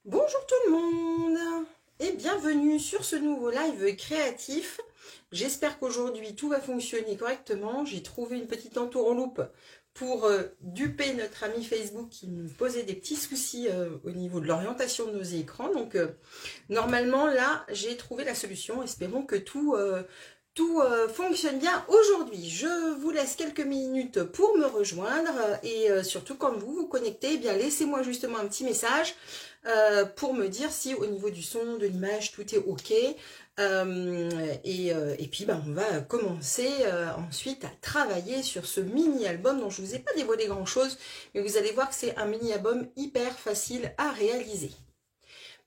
Bonjour tout le monde et bienvenue sur ce nouveau live créatif. J'espère qu'aujourd'hui tout va fonctionner correctement. J'ai trouvé une petite entourloupe pour duper notre ami Facebook qui nous posait des petits soucis au niveau de l'orientation de nos écrans. Donc normalement là j'ai trouvé la solution. Espérons que tout fonctionne bien aujourd'hui. Je vous laisse quelques minutes pour me rejoindre et surtout quand vous vous connectez, eh bien laissez-moi justement un petit message pour me dire si au niveau du son, de l'image, tout est ok. Et puis on va commencer ensuite à travailler sur ce mini-album dont je ne vous ai pas dévoilé grand-chose, mais vous allez voir que c'est un mini-album hyper facile à réaliser.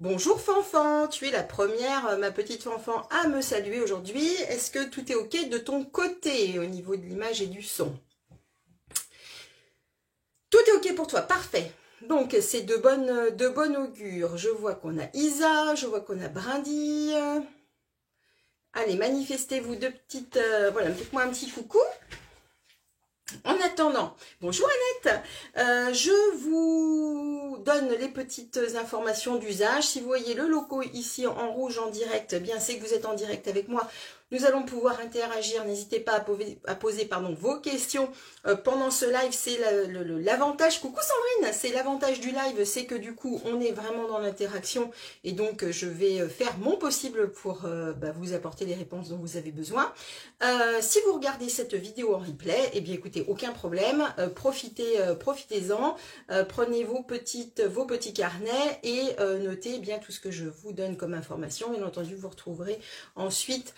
Bonjour Fanfan, tu es la première, ma petite Fanfan, à me saluer aujourd'hui. Est-ce que tout est ok de ton côté au niveau de l'image et du son? Tout est ok pour toi, parfait. Donc c'est de bonne augure. Je vois qu'on a Isa, je vois qu'on a Brindille. Allez, manifestez-vous deux petites... voilà, faites-moi un petit coucou. En attendant, bonjour Annette, je vous donne les petites informations d'usage. Si vous voyez le logo ici en rouge en direct, bien c'est que vous êtes en direct avec moi. Nous allons pouvoir interagir, n'hésitez pas à poser vos questions pendant ce live. C'est l'avantage, coucou Sandrine, c'est l'avantage du live, c'est que du coup on est vraiment dans l'interaction et donc je vais faire mon possible pour vous apporter les réponses dont vous avez besoin. Si vous regardez cette vidéo en replay, eh bien écoutez, aucun problème, profitez-en, prenez vos petits carnets et notez bien tout ce que je vous donne comme information. Bien entendu, vous retrouverez ensuite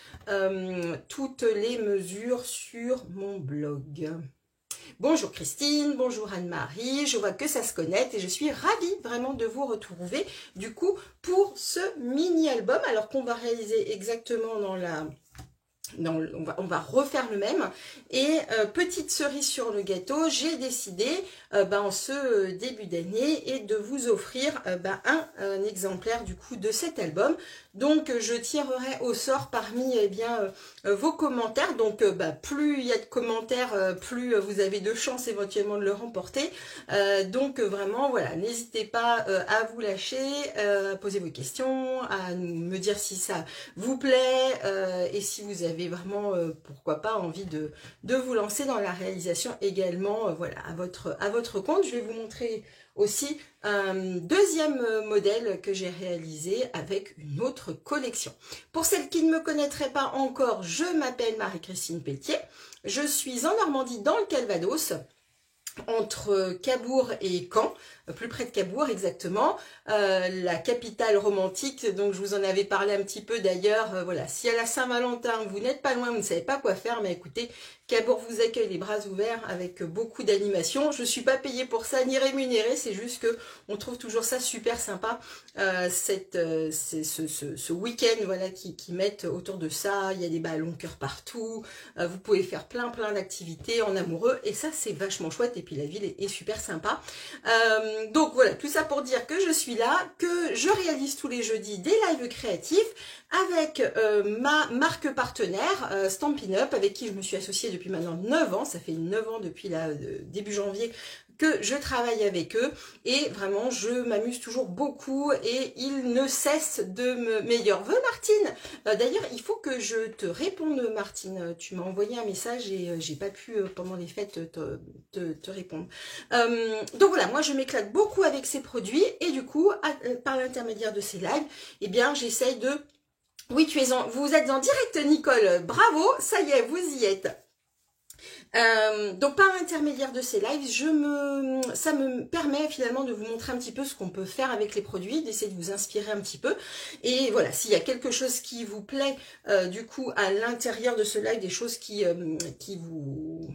toutes les mesures sur mon blog. Bonjour Christine, bonjour Anne-Marie, je vois que ça se connecte et je suis ravie vraiment de vous retrouver du coup pour ce mini-album alors qu'on va réaliser exactement on va refaire le même et petite cerise sur le gâteau, j'ai décidé en ce début d'année et de vous offrir un exemplaire du coup de cet album. Donc je tirerai au sort parmi vos commentaires. Donc plus il y a de commentaires, plus vous avez de chances éventuellement de le remporter. Donc vraiment voilà, n'hésitez pas à vous lâcher, à poser vos questions, à me dire si ça vous plaît et si vous avez vraiment pourquoi pas envie de vous lancer dans la réalisation également voilà à votre compte. Je vais vous montrer aussi un deuxième modèle que j'ai réalisé avec une autre collection. Pour celles qui ne me connaîtraient pas encore, je m'appelle Marie-Christine Pelletier, je suis en Normandie dans le Calvados, entre Cabourg et Caen, plus près de Cabourg exactement, la capitale romantique. Donc je vous en avais parlé un petit peu d'ailleurs, voilà, si à la Saint-Valentin vous n'êtes pas loin, vous ne savez pas quoi faire, mais écoutez, Cabourg vous accueille les bras ouverts avec beaucoup d'animation. Je ne suis pas payée pour ça ni rémunérée, c'est juste que on trouve toujours ça super sympa, ce week-end voilà, qui mettent autour de ça. Il y a des ballons cœur partout, vous pouvez faire plein d'activités en amoureux et ça c'est vachement chouette et puis la ville est super sympa. Donc voilà, tout ça pour dire que je suis là, que je réalise tous les jeudis des lives créatifs avec ma marque partenaire Stampin' Up, avec qui je me suis associée depuis maintenant 9 ans, ça fait 9 ans depuis début janvier que je travaille avec eux et vraiment je m'amuse toujours beaucoup et ils ne cessent de me meilleurs vœux. Martine, d'ailleurs il faut que je te réponde Martine, tu m'as envoyé un message et j'ai pas pu pendant les fêtes te répondre. Donc voilà, moi je m'éclate beaucoup avec ces produits et du coup par l'intermédiaire de ces lives, eh bien j'essaye de... Oui, vous êtes en direct Nicole, bravo, ça y est, vous y êtes. Donc par l'intermédiaire de ces lives, ça me permet finalement de vous montrer un petit peu ce qu'on peut faire avec les produits, d'essayer de vous inspirer un petit peu. Et voilà, s'il y a quelque chose qui vous plaît, du coup, à l'intérieur de ce live, des choses qui vous...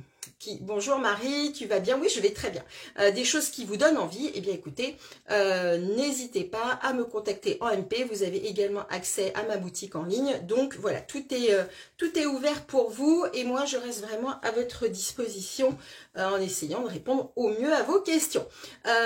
Bonjour Marie, tu vas bien? Oui, je vais très bien. Des choses qui vous donnent envie, eh bien écoutez, n'hésitez pas à me contacter en MP. Vous avez également accès à ma boutique en ligne. Donc voilà, tout est ouvert pour vous et moi je reste vraiment à votre disposition en essayant de répondre au mieux à vos questions.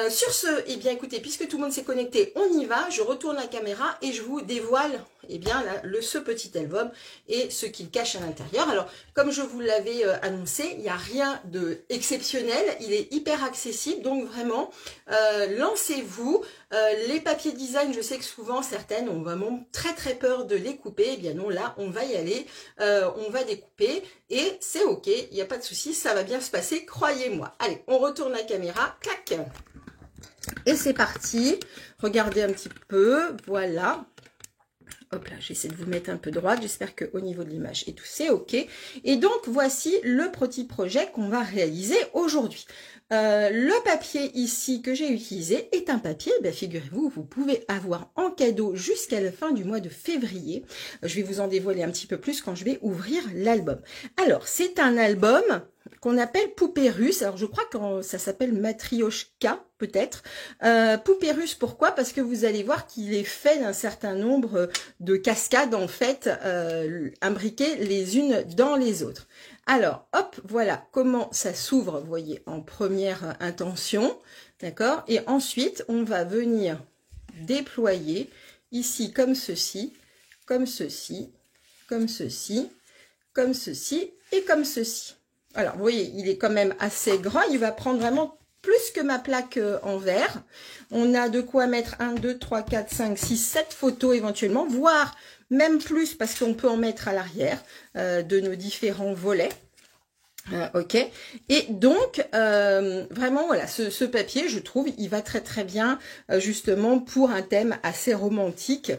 Sur ce, eh bien écoutez, puisque tout le monde s'est connecté, on y va. Je retourne la caméra et je vous dévoile ce petit album et ce qu'il cache à l'intérieur. Alors, comme je vous l'avais annoncé, il n'y a rien rien de exceptionnel, il est hyper accessible, donc vraiment, lancez-vous. Les papiers design, je sais que souvent certaines ont vraiment très peur de les couper, eh bien non, là on va y aller, on va découper et c'est ok, il n'y a pas de souci, ça va bien se passer, croyez-moi. Allez, on retourne la caméra, clac. Et c'est parti, regardez un petit peu, voilà. Hop là, j'essaie de vous mettre un peu droite, j'espère qu'au niveau de l'image et tout, c'est ok. Et donc, voici le petit projet qu'on va réaliser aujourd'hui. Le papier ici que j'ai utilisé est un papier, figurez-vous, vous pouvez avoir en cadeau jusqu'à la fin du mois de février. Je vais vous en dévoiler un petit peu plus quand je vais ouvrir l'album. Alors, c'est un album qu'on appelle Poupée russe. Alors, je crois que ça s'appelle Matryoshka, peut-être. Poupée russe, pourquoi? Parce que vous allez voir qu'il est fait d'un certain nombre de cascades, en fait, imbriquées les unes dans les autres. Alors, hop, voilà comment ça s'ouvre, vous voyez, en première intention, d'accord? Et ensuite, on va venir déployer ici comme ceci, comme ceci, comme ceci, comme ceci et comme ceci. Alors, vous voyez, il est quand même assez grand, il va prendre vraiment plus que ma plaque en verre. On a de quoi mettre 1, 2, 3, 4, 5, 6, 7 photos éventuellement, voire même plus parce qu'on peut en mettre à l'arrière de nos différents volets. Ok, et donc vraiment voilà, ce papier, je trouve, il va très bien justement pour un thème assez romantique.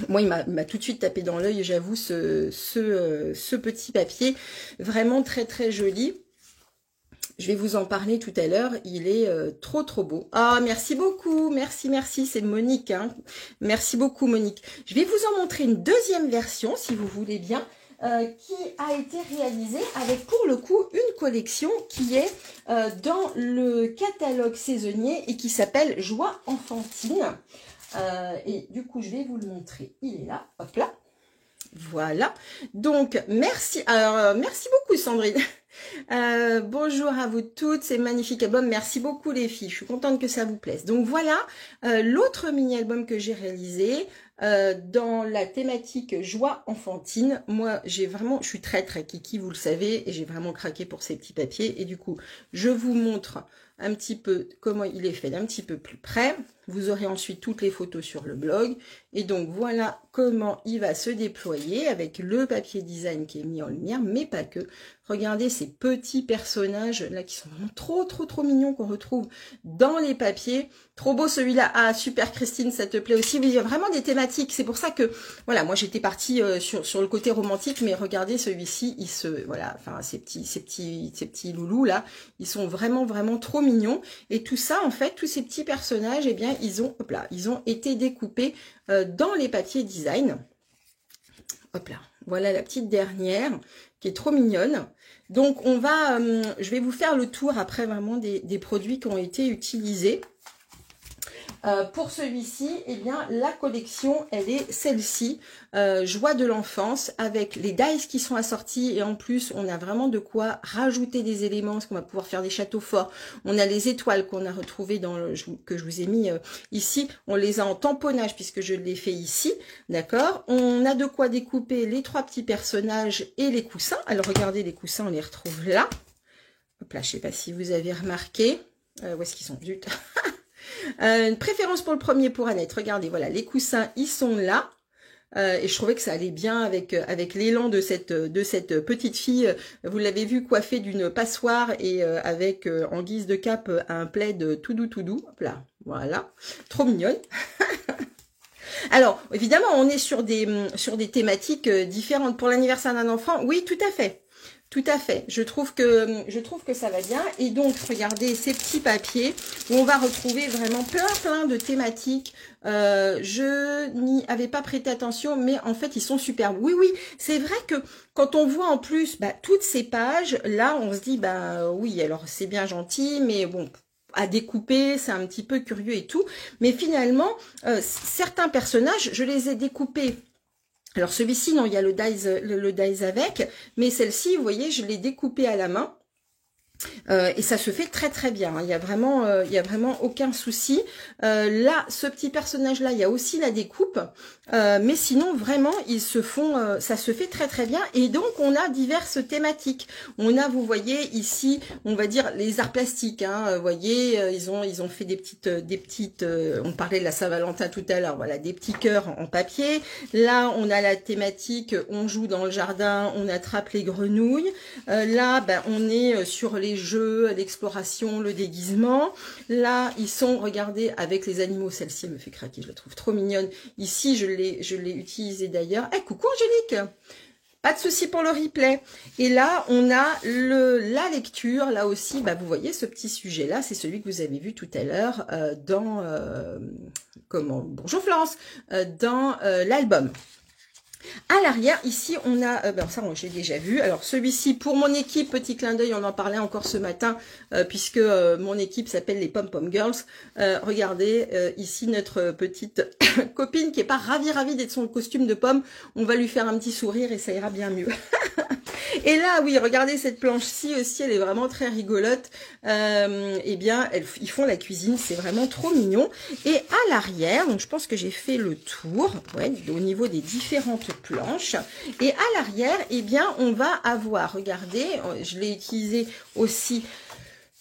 Moi, il m'a tout de suite tapé dans l'œil, j'avoue, ce petit papier, vraiment très joli. Je vais vous en parler tout à l'heure, il est trop beau. Ah, merci beaucoup, merci, c'est Monique, hein. Merci beaucoup Monique. Je vais vous en montrer une deuxième version, si vous voulez bien, qui a été réalisée avec pour le coup une collection qui est dans le catalogue saisonnier et qui s'appelle Joie enfantine. Et du coup, je vais vous le montrer, il est là, hop là. Voilà, donc merci, merci beaucoup Sandrine. Bonjour à vous toutes, c'est magnifique album, merci beaucoup les filles, je suis contente que ça vous plaise. Donc voilà, l'autre mini-album que j'ai réalisé dans la thématique joie enfantine. Moi, je suis très kiki, vous le savez, et j'ai vraiment craqué pour ces petits papiers. Et du coup, je vous montre un petit peu comment il est fait d'un petit peu plus près. Vous aurez ensuite toutes les photos sur le blog. Et donc, voilà comment il va se déployer avec le papier design qui est mis en lumière, mais pas que. Regardez ces petits personnages là qui sont vraiment trop mignons qu'on retrouve dans les papiers. Trop beau celui-là. Ah, super Christine, ça te plaît aussi. Oui, il y a vraiment des thématiques. C'est pour ça que, voilà, moi j'étais partie sur le côté romantique, mais regardez celui-ci, voilà, enfin ces petits loulous là, ils sont vraiment trop mignons. Et tout ça, en fait, tous ces petits personnages, eh bien, ils ont été découpés dans les papiers design. Hop là, voilà la petite dernière qui est trop mignonne. Donc je vais vous faire le tour après vraiment des produits qui ont été utilisés. Pour celui-ci, eh bien, la collection, elle est celle-ci, Joie de l'enfance, avec les dies qui sont assortis, et en plus, on a vraiment de quoi rajouter des éléments, parce qu'on va pouvoir faire des châteaux forts. On a les étoiles qu'on a retrouvées que je vous ai mis ici, on les a en tamponnage, puisque je l'ai fait ici, d'accord. On a de quoi découper les 3 petits personnages et les coussins. Alors, regardez, les coussins, on les retrouve là. Hop là, je sais pas si vous avez remarqué. Où est-ce qu'ils sont? Zut. Une préférence pour le premier pour Annette. Regardez, voilà, les coussins, ils sont là. Et je trouvais que ça allait bien avec l'élan de cette petite fille. Vous l'avez vu coiffée d'une passoire et avec en guise de cape un plaid tout doux. Hop là, voilà, trop mignonne. Alors, évidemment, on est sur des thématiques différentes. Pour l'anniversaire d'un enfant, oui, tout à fait. Tout à fait, je trouve que ça va bien. Et donc, regardez ces petits papiers où on va retrouver vraiment plein de thématiques. Je n'y avais pas prêté attention, mais en fait, ils sont superbes. Oui, c'est vrai que quand on voit en plus toutes ces pages, là, on se dit, oui, alors c'est bien gentil, mais bon, à découper, c'est un petit peu curieux et tout. Mais finalement, certains personnages, je les ai découpés. Alors celui-ci, non, il y a le dies avec, mais celle-ci, vous voyez, je l'ai découpée à la main. Et ça se fait très très bien, hein. Il y a vraiment aucun souci. Là, ce petit personnage-là, il y a aussi la découpe, mais sinon vraiment ça se fait très très bien. Et donc on a diverses thématiques. On a, vous voyez ici, on va dire les arts plastiques. Hein, vous voyez, ils ont fait des petites. On parlait de la Saint-Valentin tout à l'heure. Voilà, des petits cœurs en papier. Là, on a la thématique. On joue dans le jardin, on attrape les grenouilles. Là, ben, on est sur les jeux, l'exploration, le déguisement. Là, ils sont, regardez, avec les animaux. Celle-ci me fait craquer, je la trouve trop mignonne. Ici, je l'ai utilisée d'ailleurs. Eh, coucou Angélique! Pas de souci pour le replay. Et là, on a la lecture. Là aussi, bah, vous voyez ce petit sujet-là. C'est celui que vous avez vu tout à l'heure dans... bonjour Florence! Dans l'album. À l'arrière, ici, on a, ça, j'ai déjà vu. Alors, celui-ci, pour mon équipe, petit clin d'œil, on en parlait encore ce matin, puisque mon équipe s'appelle les Pom Pom Girls. Regardez, ici, notre petite copine qui est pas ravie d'être son costume de pomme. On va lui faire un petit sourire et ça ira bien mieux. Et là, oui, regardez cette planche-ci aussi, elle est vraiment très rigolote. Eh bien, ils font la cuisine, c'est vraiment trop mignon. Et à l'arrière, donc je pense que j'ai fait le tour, ouais, au niveau des différentes planches. Et à l'arrière, eh bien, on va avoir, regardez, je l'ai utilisé aussi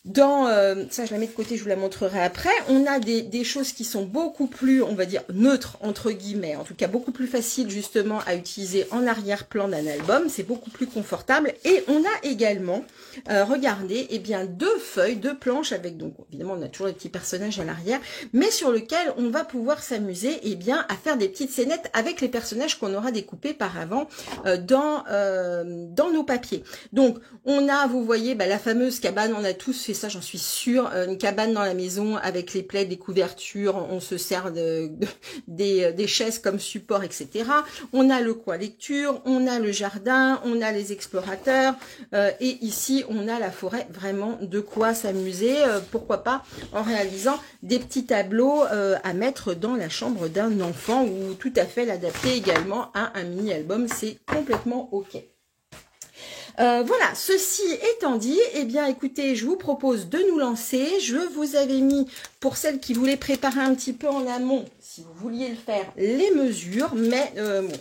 dans, ça je la mets de côté, je vous la montrerai après, on a des choses qui sont beaucoup plus, on va dire, neutres, entre guillemets, en tout cas beaucoup plus faciles justement à utiliser en arrière-plan d'un album, c'est beaucoup plus confortable. Et on a également, regardez, eh bien deux feuilles, deux planches avec, donc évidemment on a toujours les petits personnages à l'arrière, mais sur lequel on va pouvoir s'amuser, eh bien, à faire des petites scénettes avec les personnages qu'on aura découpés par avant dans nos papiers. Donc on a, vous voyez, bah, la fameuse cabane, on a tous fait ça, j'en suis sûre, une cabane dans la maison avec les plaids, des couvertures, on se sert des chaises comme support, etc. On a le coin lecture, on a le jardin, on a les explorateurs, et ici on a la forêt, vraiment de quoi s'amuser, pourquoi pas en réalisant des petits tableaux à mettre dans la chambre d'un enfant, ou tout à fait l'adapter également à un mini-album, c'est complètement ok. Voilà, ceci étant dit, eh bien écoutez, je vous propose de nous lancer. Je vous avais mis, pour celles qui voulaient préparer un petit peu en amont, si vous vouliez le faire, les mesures, mais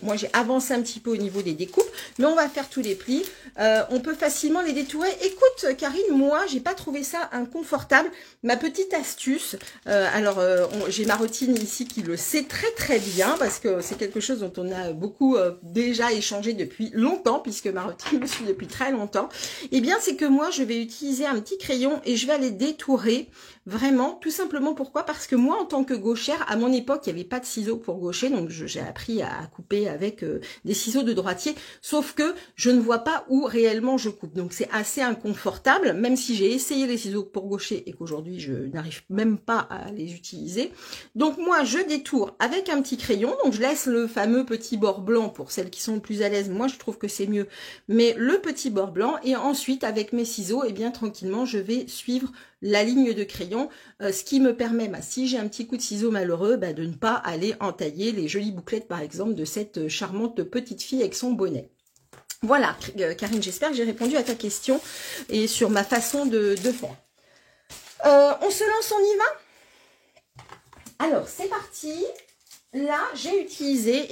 moi j'ai avancé un petit peu au niveau des découpes, mais on va faire tous les plis. On peut facilement les détourer. Écoute Karine, moi j'ai pas trouvé ça inconfortable. Ma petite astuce, j'ai Marotine ici qui le sait très très bien, parce que c'est quelque chose dont on a beaucoup déjà échangé depuis longtemps, puisque Marotine me suit depuis très longtemps. Eh bien c'est que moi je vais utiliser un petit crayon et je vais aller détourer. Vraiment, tout simplement, pourquoi? Parce que moi, en tant que gauchère, à mon époque, il n'y avait pas de ciseaux pour gaucher, donc j'ai appris à couper avec des ciseaux de droitier, sauf que je ne vois pas où réellement je coupe. Donc c'est assez inconfortable, même si j'ai essayé les ciseaux pour gaucher et qu'aujourd'hui, je n'arrive même pas à les utiliser. Donc moi, je détourne avec un petit crayon, donc je laisse le fameux petit bord blanc pour celles qui sont plus à l'aise. Moi, je trouve que c'est mieux, mais le petit bord blanc, et ensuite, avec mes ciseaux, et bien tranquillement, je vais suivre la ligne de crayon, ce qui me permet, si j'ai un petit coup de ciseau malheureux, de ne pas aller entailler les jolies bouclettes, par exemple, de cette charmante petite fille avec son bonnet. Voilà, Karine, j'espère que j'ai répondu à ta question et sur ma façon de faire. On se lance, on y va? Alors, c'est parti. Là, j'ai utilisé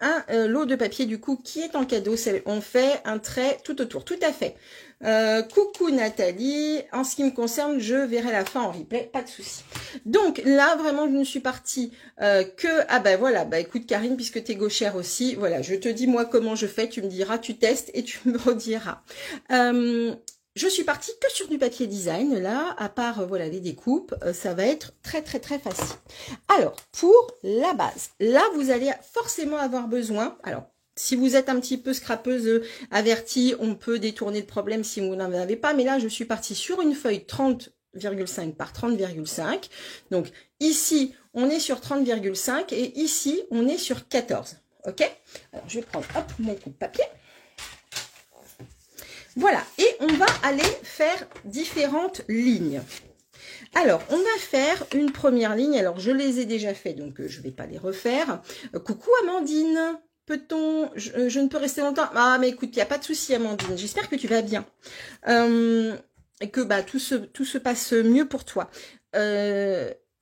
un lot de papier du coup qui est en cadeau. On fait un trait tout autour, tout à fait. Coucou Nathalie, en ce qui me concerne, je verrai la fin en replay, pas de souci. Donc là, vraiment, je ne suis partie écoute Karine, puisque tu es gauchère aussi, voilà, je te dis moi comment je fais, tu me diras, tu testes et tu me rediras. Je suis partie que sur du papier design, là, à part, voilà, les découpes, ça va être très, très, très facile. Alors, pour la base, là, vous allez forcément avoir besoin, alors, si vous êtes un petit peu scrapeuse avertie, on peut détourner le problème si vous n'en avez pas, mais là, je suis partie sur une feuille 30,5 par 30,5. Donc, ici, on est sur 30,5 et ici, on est sur 14. OK? Alors, je vais prendre, hop, mon coupe-papier. Voilà, et on va aller faire différentes lignes. Alors, on va faire une première ligne. Alors, je les ai déjà fait, donc je ne vais pas les refaire. Coucou Amandine, peut-on... Je ne peux rester longtemps. Ah, mais écoute, il n'y a pas de souci Amandine, j'espère que tu vas bien. et que bah, tout se passe mieux pour toi.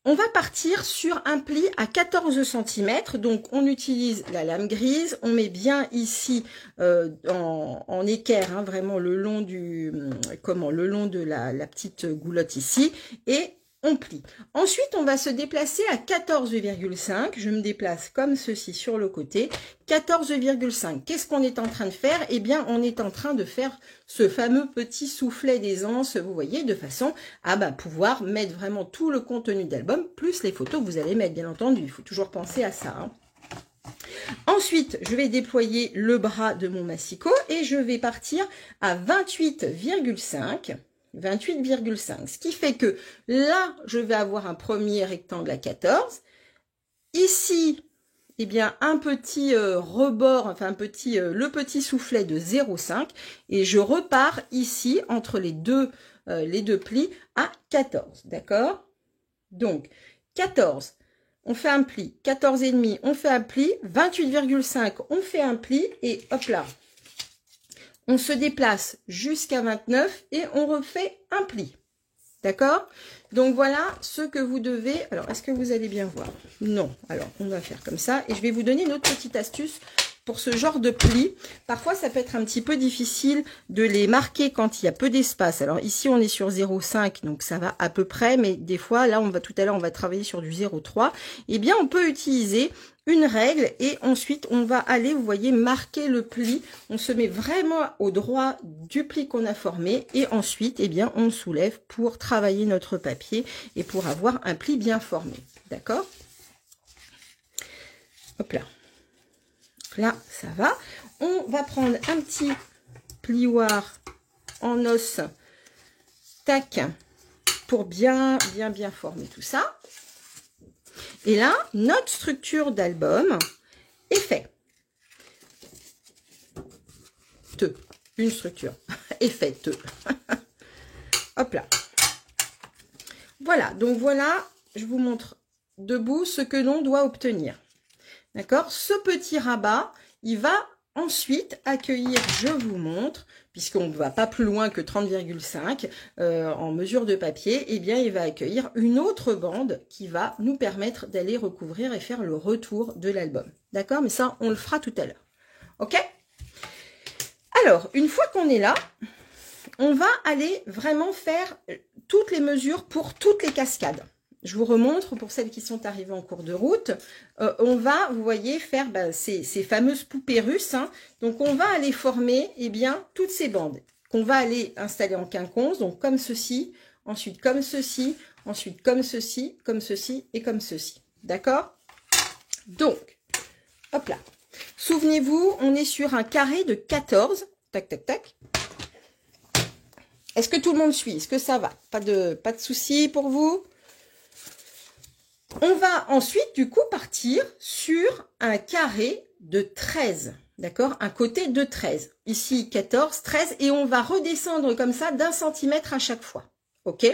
On va partir sur un pli à 14 cm, donc on utilise la lame grise, on met bien ici en équerre, hein, vraiment le long le long de la petite goulotte ici, et on plie. Ensuite, on va se déplacer à 14,5. Je me déplace comme ceci sur le côté. 14,5. Qu'est-ce qu'on est en train de faire? Eh bien, on est en train de faire ce fameux petit soufflet d'aisance, vous voyez, de façon à pouvoir mettre vraiment tout le contenu d'album, plus les photos que vous allez mettre, bien entendu. Il faut toujours penser à ça, hein. Ensuite, je vais déployer le bras de mon massicot et je vais partir à 28,5. 28,5, ce qui fait que là, je vais avoir un premier rectangle à 14. Ici, eh bien, un petit rebord, enfin le petit soufflet de 0,5. Et je repars ici, entre les deux plis, à 14. D'accord? Donc, 14, on fait un pli. 14,5, on fait un pli. 28,5, on fait un pli. Et hop là. On se déplace jusqu'à 29 et on refait un pli. D'accord? Donc voilà ce que vous devez... Alors, est-ce que vous allez bien voir? Non. Alors, on va faire comme ça. Et je vais vous donner une autre petite astuce pour ce genre de pli. Parfois, ça peut être un petit peu difficile de les marquer quand il y a peu d'espace. Alors ici, on est sur 0,5, donc ça va à peu près. Mais des fois, là, tout à l'heure, on va travailler sur du 0,3. Eh bien, on peut utiliser une règle et ensuite on va aller, vous voyez, marquer le pli. On se met vraiment au droit du pli qu'on a formé et ensuite, eh bien, on soulève pour travailler notre papier et pour avoir un pli bien formé. D'accord? Hop là. Là, ça va. On va prendre un petit plioir en os, tac, pour bien former tout ça. Et là, notre structure d'album est faite. Une structure est faite. Hop là. Voilà, donc voilà, je vous montre debout ce que l'on doit obtenir. D'accord? Ce petit rabat, il va ensuite accueillir, je vous montre, puisqu'on ne va pas plus loin que 30,5 en mesure de papier, eh bien, il va accueillir une autre bande qui va nous permettre d'aller recouvrir et faire le retour de l'album. D'accord? Mais ça, on le fera tout à l'heure. OK? Alors, une fois qu'on est là, on va aller vraiment faire toutes les mesures pour toutes les cascades. Je vous remontre pour celles qui sont arrivées en cours de route. On va, vous voyez, faire ces fameuses poupées russes. Hein. Donc, on va aller former eh bien, toutes ces bandes qu'on va aller installer en quinconce. Donc, comme ceci, ensuite comme ceci, ensuite comme ceci et comme ceci. D'accord? Donc, hop là. Souvenez-vous, on est sur un carré de 14. Tac, tac, tac. Est-ce que tout le monde suit? Est-ce que ça va? Pas de soucis pour vous? On va ensuite, du coup, partir sur un carré de 13. D'accord? Un côté de 13. Ici, 14, 13. Et on va redescendre comme ça d'1 centimètre à chaque fois. OK?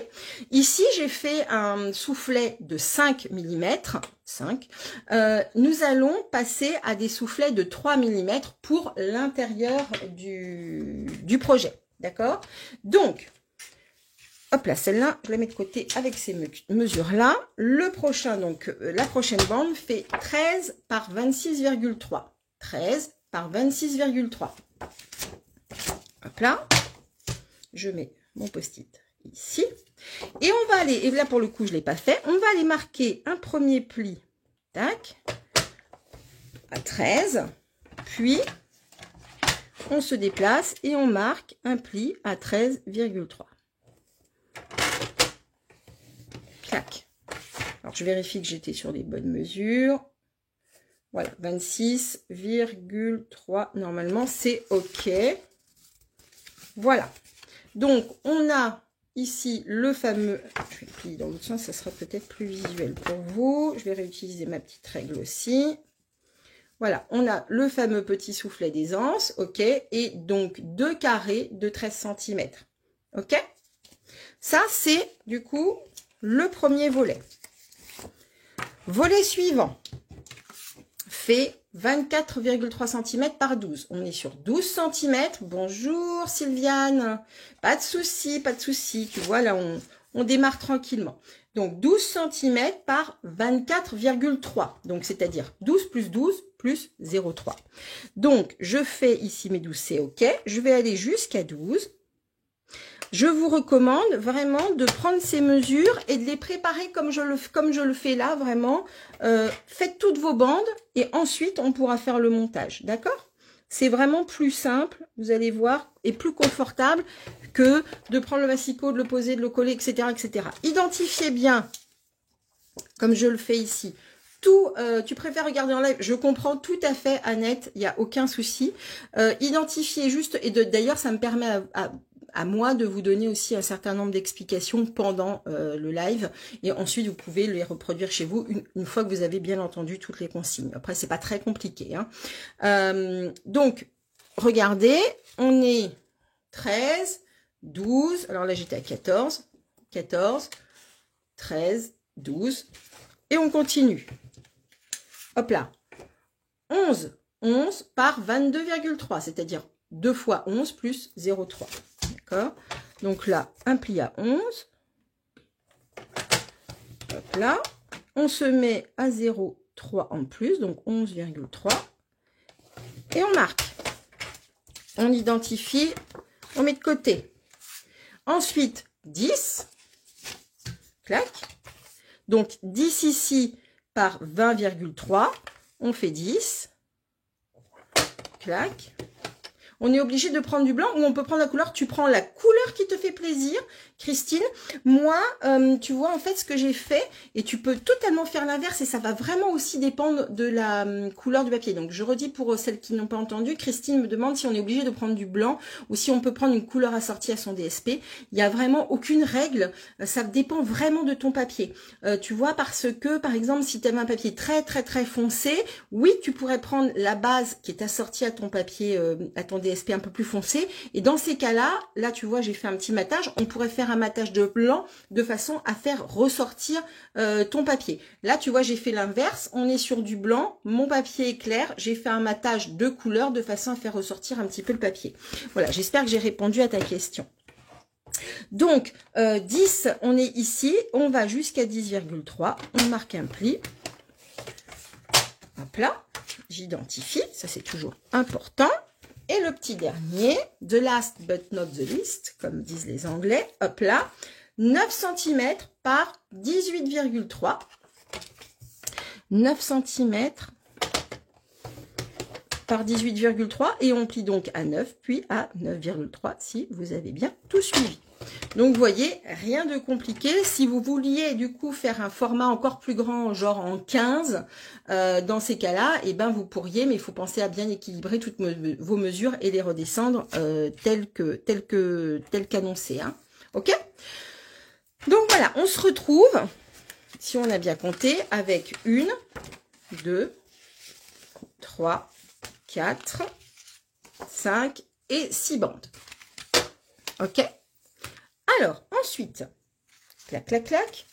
Ici, j'ai fait un soufflet de 5 mm. 5. Nous allons passer à des soufflets de 3 mm pour l'intérieur du projet. D'accord? Donc, hop là, celle-là, je la mets de côté avec ces mesures-là. Le prochain, donc, la prochaine bande fait 13 par 26,3. 13 par 26,3. Hop là. Je mets mon post-it ici. Et on va aller, et là pour le coup, je ne l'ai pas fait, on va aller marquer un premier pli, tac, à 13. Puis, on se déplace et on marque un pli à 13,3. Clac. Alors, je vérifie que j'étais sur les bonnes mesures. Voilà, 26,3. Normalement, c'est OK. Voilà. Donc, on a ici le fameux... Je vais plier dans l'autre sens, ça sera peut-être plus visuel pour vous. Je vais réutiliser ma petite règle aussi. Voilà, on a le fameux petit soufflet d'aisance, OK, et donc 2 carrés de 13 cm. OK? Ça, c'est du coup le premier volet. Volet suivant fait 24,3 cm par 12. On est sur 12 cm. Bonjour Sylviane. Pas de souci, pas de souci. Tu vois, là, on démarre tranquillement. Donc, 12 cm par 24,3. Donc, c'est-à-dire 12 plus 12 plus 0,3. Donc, je fais ici mes 12, c'est OK. Je vais aller jusqu'à 12. Je vous recommande vraiment de prendre ces mesures et de les préparer comme je le fais là, vraiment. Faites toutes vos bandes et ensuite, on pourra faire le montage. D'accord? C'est vraiment plus simple, vous allez voir, et plus confortable que de prendre le massicot, de le poser, de le coller, etc. etc. Identifiez bien, comme je le fais ici, tout, tu préfères regarder en live, je comprends tout à fait, Annette, il n'y a aucun souci. Identifiez juste, et d'ailleurs, ça me permet à moi de vous donner aussi un certain nombre d'explications pendant le live, et ensuite vous pouvez les reproduire chez vous une fois que vous avez bien entendu toutes les consignes. Après, c'est pas très compliqué, hein. Donc, regardez, on est 13, 12, alors là j'étais à 14, 13, 12, et on continue. Hop là, 11 par 22,3, c'est-à-dire 2 fois 11 plus 0,3. D'accord? Donc là, un pli à 11. Hop là. On se met à 0,3 en plus, donc 11,3. Et on marque. On identifie, on met de côté. Ensuite, 10. Clac. Donc 10 ici par 20,3. On fait 10. Clac. On est obligé de prendre du blanc ou on peut prendre la couleur. Tu prends la couleur qui te fait plaisir, Christine. Moi, tu vois, en fait, ce que j'ai fait, et tu peux totalement faire l'inverse, et ça va vraiment aussi dépendre de la couleur du papier. Donc, je redis pour celles qui n'ont pas entendu, Christine me demande si on est obligé de prendre du blanc ou si on peut prendre une couleur assortie à son DSP. Il n'y a vraiment aucune règle. Ça dépend vraiment de ton papier. Tu vois, parce que, par exemple, si tu avais un papier très, très, très foncé, oui, tu pourrais prendre la base qui est assortie à ton papier, à ton DSP un peu plus foncé, et dans ces cas-là, là tu vois j'ai fait un petit matage, on pourrait faire un matage de blanc de façon à faire ressortir ton papier. Là tu vois j'ai fait l'inverse, on est sur du blanc, mon papier est clair, j'ai fait un matage de couleur de façon à faire ressortir un petit peu le papier. Voilà, j'espère que j'ai répondu à ta question. Donc 10, on est ici, on va jusqu'à 10,3, on marque un pli. Hop là, j'identifie, ça c'est toujours important. Et le petit dernier, the last but not the least, comme disent les Anglais, hop là, 9 cm par 18,3. 9 cm par 18,3 et on plie donc à 9, puis à 9,3 si vous avez bien tout suivi. Donc, vous voyez, rien de compliqué. Si vous vouliez, du coup, faire un format encore plus grand, genre en 15, dans ces cas-là, eh ben, vous pourriez, mais il faut penser à bien équilibrer toutes vos mesures et les redescendre telles qu'annoncées. Hein. OK? Donc, voilà, on se retrouve, si on a bien compté, avec 1, 2, 3, 4, 5 et 6 bandes. OK? Alors, ensuite, clac, clac, clac.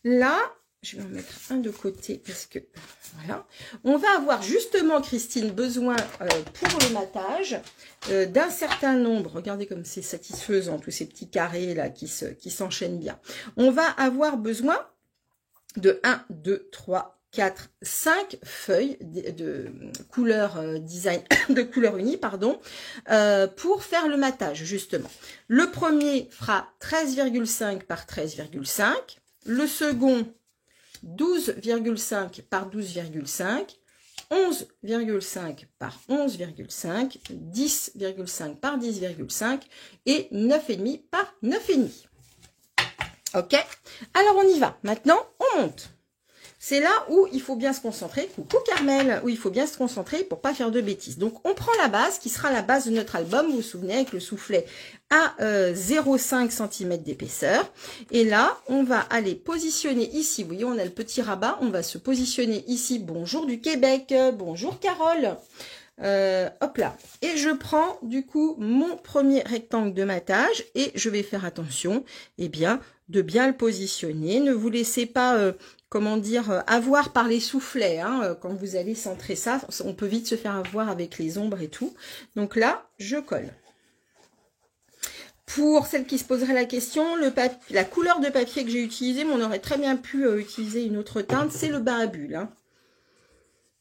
Là, je vais en mettre un de côté parce que, voilà. On va avoir justement, Christine, besoin pour le matage d'un certain nombre. Regardez comme c'est satisfaisant, tous ces petits carrés là qui s'enchaînent bien. On va avoir besoin de 1, 2, 3, 4, 5 feuilles de couleur design, de couleur unie, pardon, pour faire le matage, justement. Le premier fera 13,5 par 13,5. Le second, 12,5 par 12,5. 11,5 par 11,5. 10,5 par 10,5. Et 9,5 par 9,5. OK? Alors, on y va. Maintenant, on monte. C'est là où il faut bien se concentrer. Coucou Carmel, où il faut bien se concentrer pour pas faire de bêtises. Donc, on prend la base qui sera la base de notre album. Vous vous souvenez, avec le soufflet à 0,5 cm d'épaisseur. Et là, on va aller positionner ici. Vous voyez, on a le petit rabat. On va se positionner ici. Bonjour du Québec. Bonjour Carole. Hop là. Et je prends du coup mon premier rectangle de matage et je vais faire attention, eh bien, de bien le positionner. Ne vous laissez pas comment dire, avoir par les soufflets, hein, quand vous allez centrer ça. On peut vite se faire avoir avec les ombres et tout. Donc là, je colle. Pour celles qui se poseraient la question, la couleur de papier que j'ai utilisé, mais on aurait très bien pu utiliser une autre teinte, c'est le bain à bulles. Hein.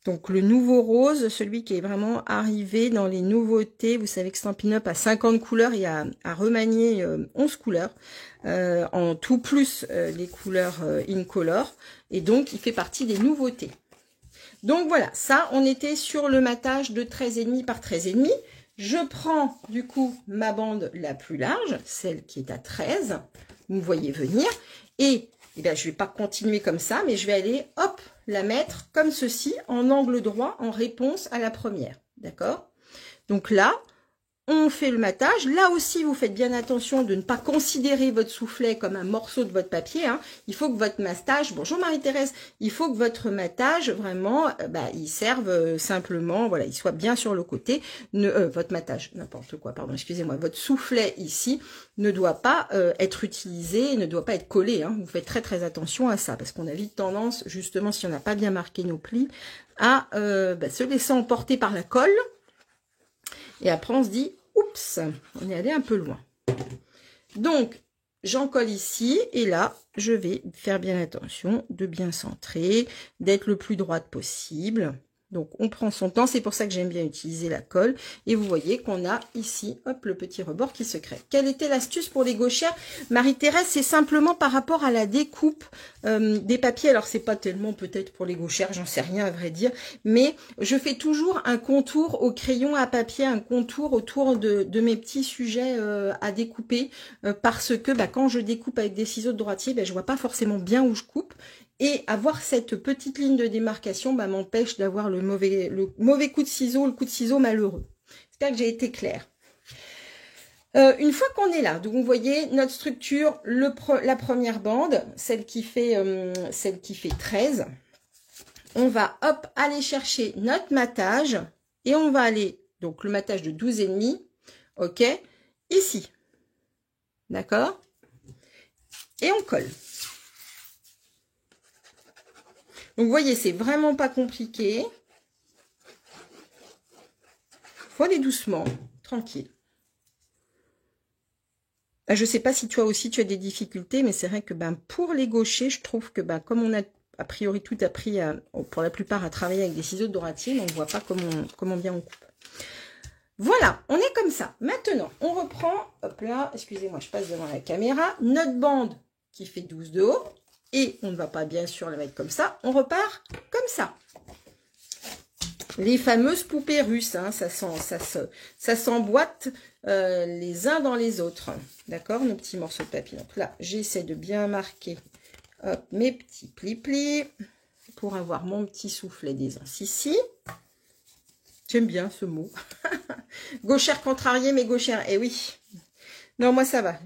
Donc le nouveau rose, celui qui est vraiment arrivé dans les nouveautés. Vous savez que Stampin' Up a 50 couleurs et a remanié 11 couleurs. En tout plus les couleurs Incolor. Et donc il fait partie des nouveautés. Donc voilà, ça on était sur le matage de 13,5 par 13,5. Je prends du coup ma bande la plus large, celle qui est à 13, vous me voyez venir, et bien, je ne vais pas continuer comme ça, mais je vais aller, hop, la mettre comme ceci, en angle droit, en réponse à la première, d'accord? Donc là, on fait le matage. Là aussi, vous faites bien attention de ne pas considérer votre soufflet comme un morceau de votre papier. Hein. Il faut que votre matage, bonjour Marie-Thérèse, il faut que votre matage, vraiment, il serve simplement, voilà, il soit bien sur le côté. Votre matage, n'importe quoi, pardon, excusez-moi, votre soufflet ici ne doit pas être utilisé, ne doit pas être collé. Hein. Vous faites très très attention à ça, parce qu'on a vite tendance, justement, si on n'a pas bien marqué nos plis, à se laisser emporter par la colle. Et après, on se dit, oups, on est allé un peu loin. Donc, j'en colle ici. Et là, je vais faire bien attention de bien centrer, d'être le plus droite possible. Donc, on prend son temps. C'est pour ça que j'aime bien utiliser la colle. Et vous voyez qu'on a ici, hop, le petit rebord qui se crée. Quelle était l'astuce pour les gauchères, Marie-Thérèse? C'est simplement par rapport à la découpe des papiers. Alors, c'est pas tellement peut-être pour les gauchères, j'en sais rien à vrai dire. Mais je fais toujours un contour au crayon à papier, un contour autour de mes petits sujets à découper. Parce que quand je découpe avec des ciseaux de droitier, je vois pas forcément bien où je coupe. Et avoir cette petite ligne de démarcation m'empêche d'avoir le mauvais coup de ciseau, le coup de ciseau malheureux. J'espère que j'ai été claire. Une fois qu'on est là, donc vous voyez notre structure, la première bande, celle qui fait 13, on va hop aller chercher notre matage et on va aller, donc le matage de 12,5, ok, ici, d'accord, et on colle. Donc, vous voyez, c'est vraiment pas compliqué. Faut aller doucement, tranquille. Je sais pas si toi aussi tu as des difficultés, mais c'est vrai que pour les gauchers, je trouve que comme on a a priori tout appris pour la plupart à travailler avec des ciseaux de droitier, on ne voit pas comment bien on coupe. Voilà, on est comme ça. Maintenant, on reprend, hop là, excusez-moi, je passe devant la caméra, notre bande qui fait 12 de haut. Et on ne va pas bien sûr la mettre comme ça, on repart comme ça. Les fameuses poupées russes, hein, ça s'emboîte les uns dans les autres. D'accord, nos petits morceaux de papier. Donc là, j'essaie de bien marquer hop, mes petits plis-plis pour avoir mon petit soufflet d'aisance ici. J'aime bien ce mot. Gauchère contrariée, mais gauchère, eh oui. Non, moi ça va,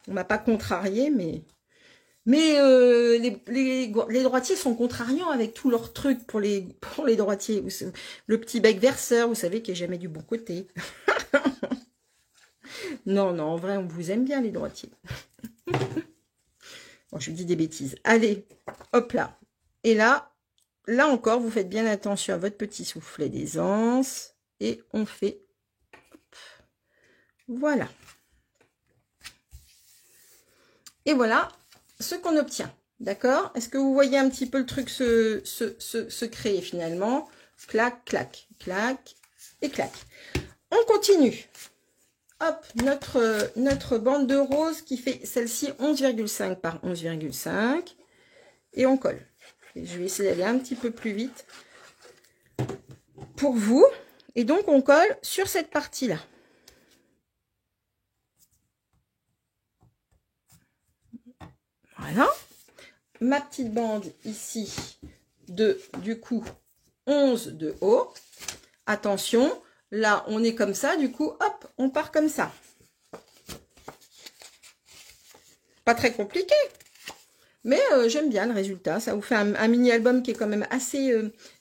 on m'a pas contrarié, mais les droitiers sont contrariants avec tous leurs trucs pour les droitiers. Le petit bec verseur, vous savez, qui est jamais du bon côté. Non, en vrai, on vous aime bien, les droitiers. Bon, je vous dis des bêtises. Allez, hop là. Et là encore, vous faites bien attention à votre petit soufflet d'aisance. Et on fait... Voilà. Et voilà ce qu'on obtient. D'accord? Est-ce que vous voyez un petit peu le truc se créer finalement? Clac, clac, clac et clac. On continue. Hop, notre bande de rose qui fait celle-ci 11,5 par 11,5. Et on colle. Et je vais essayer d'aller un petit peu plus vite pour vous. Et donc, on colle sur cette partie-là. Voilà. Ma petite bande ici du coup, 11 de haut. Attention, là, on est comme ça. Du coup, hop, on part comme ça. Pas très compliqué. Mais j'aime bien le résultat. Ça vous fait un mini-album qui est quand même assez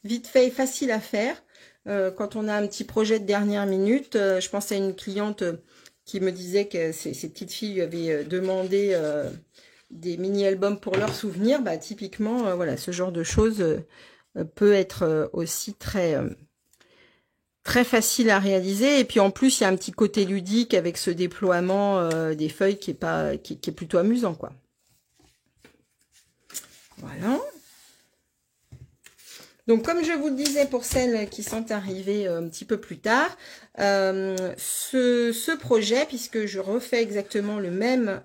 vite fait et facile à faire. Quand on a un petit projet de dernière minute, je pense à une cliente qui me disait que ses petites filles lui avaient demandé des mini-albums pour leurs souvenirs, bah, typiquement, voilà, ce genre de choses peut être aussi très facile à réaliser. Et puis en plus, il y a un petit côté ludique avec ce déploiement des feuilles qui est plutôt amusant, quoi. Voilà. Donc, comme je vous le disais, pour celles qui sont arrivées un petit peu plus tard, ce projet, puisque je refais exactement le même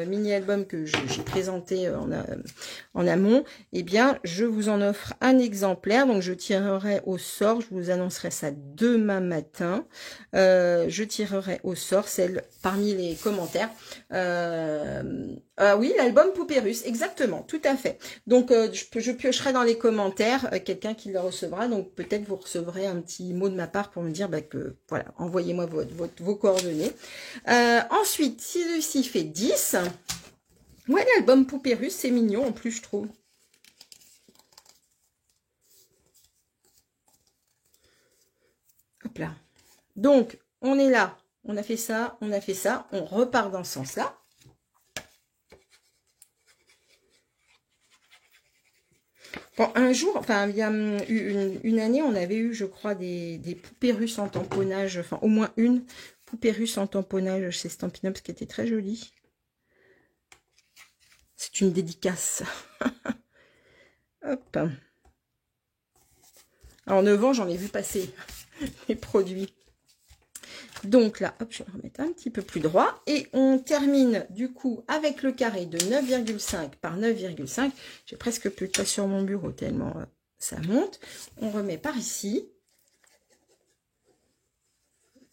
mini-album que j'ai présenté en amont, eh bien, je vous en offre un exemplaire. Donc, je tirerai au sort, je vous annoncerai ça demain matin. Je tirerai au sort celle parmi les commentaires. Oui, l'album Poupée Russe, exactement, tout à fait. Donc, je piocherai dans les commentaires quelqu'un qui le recevra. Donc, peut-être vous recevrez un petit mot de ma part pour me dire que, voilà, envoyez-moi vos coordonnées. Ensuite, celui-ci fait 10. Ouais, l'album Poupée Russe, c'est mignon en plus, je trouve. Hop là. Donc, on est là. On a fait ça, on a fait ça. On repart dans ce sens-là. Bon, un jour, enfin, il y a une année, on avait eu, je crois, des poupées russes en tamponnage, enfin, au moins une poupée russe en tamponnage chez Stampin' Up, ce qui était très joli. C'est une dédicace. Hop. Alors, 9 ans, j'en ai vu passer les produits. Donc là, hop, je vais le remettre un petit peu plus droit. Et on termine du coup avec le carré de 9,5 par 9,5. J'ai presque plus de place sur mon bureau tellement ça monte. On remet par ici.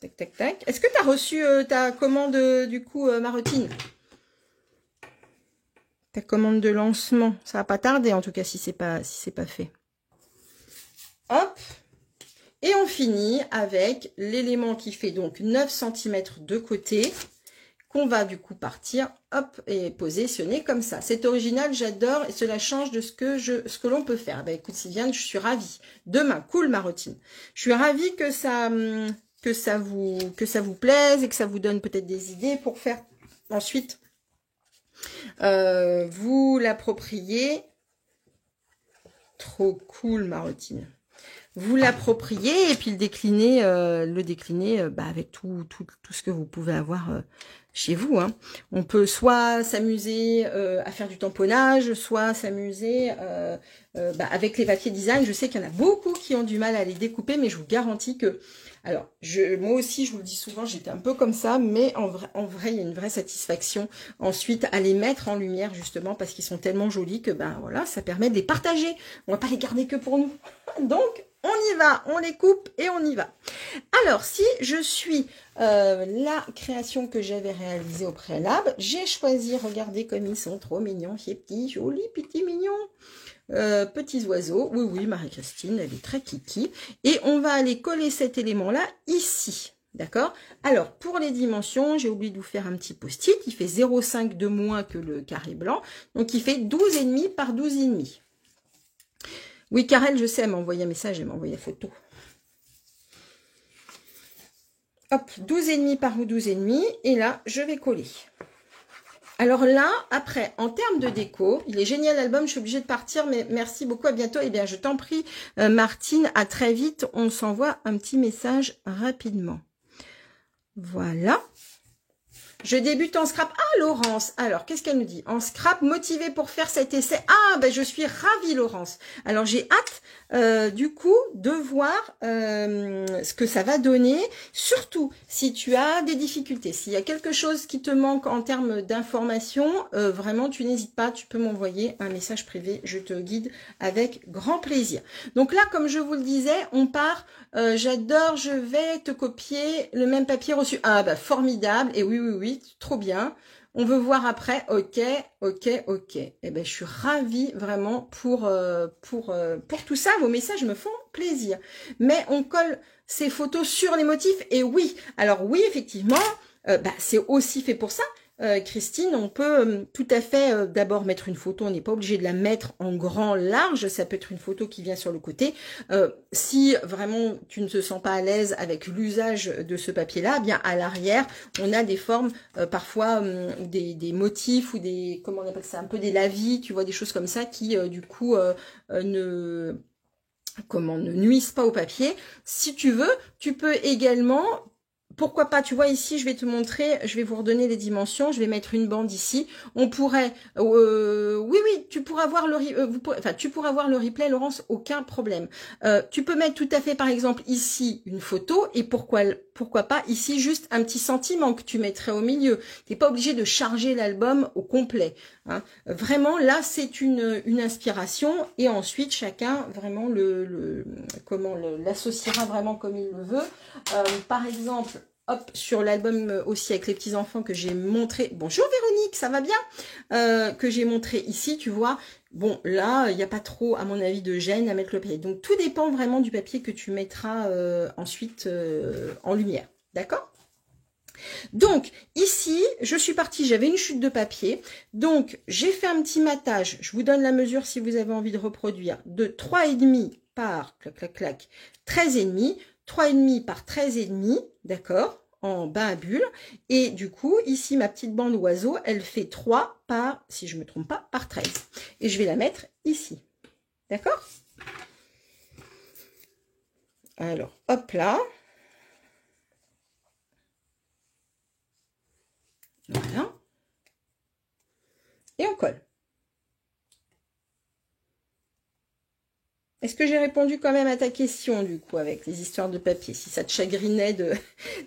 Tac, tac, tac. Est-ce que tu as reçu ta commande du coup, Marotine? Ta commande de lancement. Ça va pas tarder en tout cas si c'est pas fait. Hop. Et on finit avec l'élément qui fait donc 9 cm de côté, qu'on va du coup partir, hop, et positionner comme ça. C'est original, j'adore, et cela change de ce que l'on peut faire. Ben écoute Sylviane, je suis ravie. Demain, cool Marotine. Je suis ravie que ça vous plaise et que ça vous donne peut-être des idées pour faire ensuite vous l'approprier. Trop cool Marotine. Vous l'appropriez et puis le décliner avec tout ce que vous pouvez avoir chez vous. Hein. On peut soit s'amuser à faire du tamponnage, soit s'amuser avec les papiers design. Je sais qu'il y en a beaucoup qui ont du mal à les découper, mais je vous garantis que... Alors, moi aussi, je vous le dis souvent, j'étais un peu comme ça, mais en vrai, il y a une vraie satisfaction ensuite à les mettre en lumière, justement, parce qu'ils sont tellement jolis que, voilà, ça permet de les partager. On va pas les garder que pour nous. Donc, on y va, on les coupe et on y va. Alors, si je suis la création que j'avais réalisée au préalable, j'ai choisi, regardez comme ils sont trop mignons, ces petits, jolis, petits mignons. Petits oiseaux, oui, Marie-Christine, elle est très kiki. Et on va aller coller cet élément-là ici. D'accord? Alors, pour les dimensions, j'ai oublié de vous faire un petit post-it. Il fait 0,5 de moins que le carré blanc. Donc, il fait 12,5 par 12,5. Oui, Karel, je sais, elle m'a envoyé un message, elle m'a envoyé la photo. Hop, 12,5 par 12,5. Et là, je vais coller. Alors là, après, en termes de déco, il est génial l'album, je suis obligée de partir, mais merci beaucoup, à bientôt. Eh bien, je t'en prie, Martine, à très vite. On s'envoie un petit message rapidement. Voilà. Je débute en scrap. Ah, Laurence, alors, qu'est-ce qu'elle nous dit? En scrap, motivée pour faire cet essai. Ah, ben, je suis ravie, Laurence. Alors, j'ai hâte, du coup, de voir ce que ça va donner. Surtout, si tu as des difficultés, s'il y a quelque chose qui te manque en termes d'information, vraiment, tu n'hésites pas, tu peux m'envoyer un message privé. Je te guide avec grand plaisir. Donc là, comme je vous le disais, on part... j'adore, je vais te copier le même papier reçu. Ah bah formidable, et oui, trop bien. On veut voir après, ok. Eh ben je suis ravie vraiment pour tout ça, vos messages me font plaisir. Mais on colle ces photos sur les motifs, et oui, alors oui, effectivement, c'est aussi fait pour ça, Christine, on peut tout à fait d'abord mettre une photo, on n'est pas obligé de la mettre en grand large, ça peut être une photo qui vient sur le côté. Si vraiment tu ne te sens pas à l'aise avec l'usage de ce papier-là, eh bien à l'arrière, on a des formes, parfois des motifs ou des, comment on appelle ça, un peu des lavis, tu vois, des choses comme ça qui du coup ne nuisent pas au papier. Si tu veux, tu peux également, pourquoi pas, tu vois ici, je vais te montrer, je vais vous redonner les dimensions, je vais mettre une bande ici. On pourrait, oui, tu pourras voir tu pourras voir le replay, Laurence, aucun problème. Tu peux mettre tout à fait, par exemple, ici une photo et pourquoi pas ici juste un petit sentiment que tu mettrais au milieu. Tu n'es pas obligé de charger l'album au complet. Hein. Vraiment, là, c'est une inspiration et ensuite chacun vraiment l'associera vraiment comme il le veut. Par exemple, hop, sur l'album aussi avec les petits-enfants que j'ai montré. Bonjour Véronique, ça va bien? Que j'ai montré ici, tu vois. Bon, là, il n'y a pas trop, à mon avis, de gêne à mettre le papier. Donc, tout dépend vraiment du papier que tu mettras ensuite en lumière. D'accord? Donc, ici, je suis partie, j'avais une chute de papier. Donc, j'ai fait un petit matage. Je vous donne la mesure si vous avez envie de reproduire. De 3,5 par, clac, clac, clac, 13,5. 3,5 par 13,5, d'accord, en bas à bulle. Et du coup, ici, ma petite bande oiseau, elle fait 3 par, si je ne me trompe pas, par 13. Et je vais la mettre ici. D'accord? Alors, hop là. Voilà. Et on colle. Est-ce que j'ai répondu quand même à ta question, du coup, avec les histoires de papier, si ça te chagrinait de...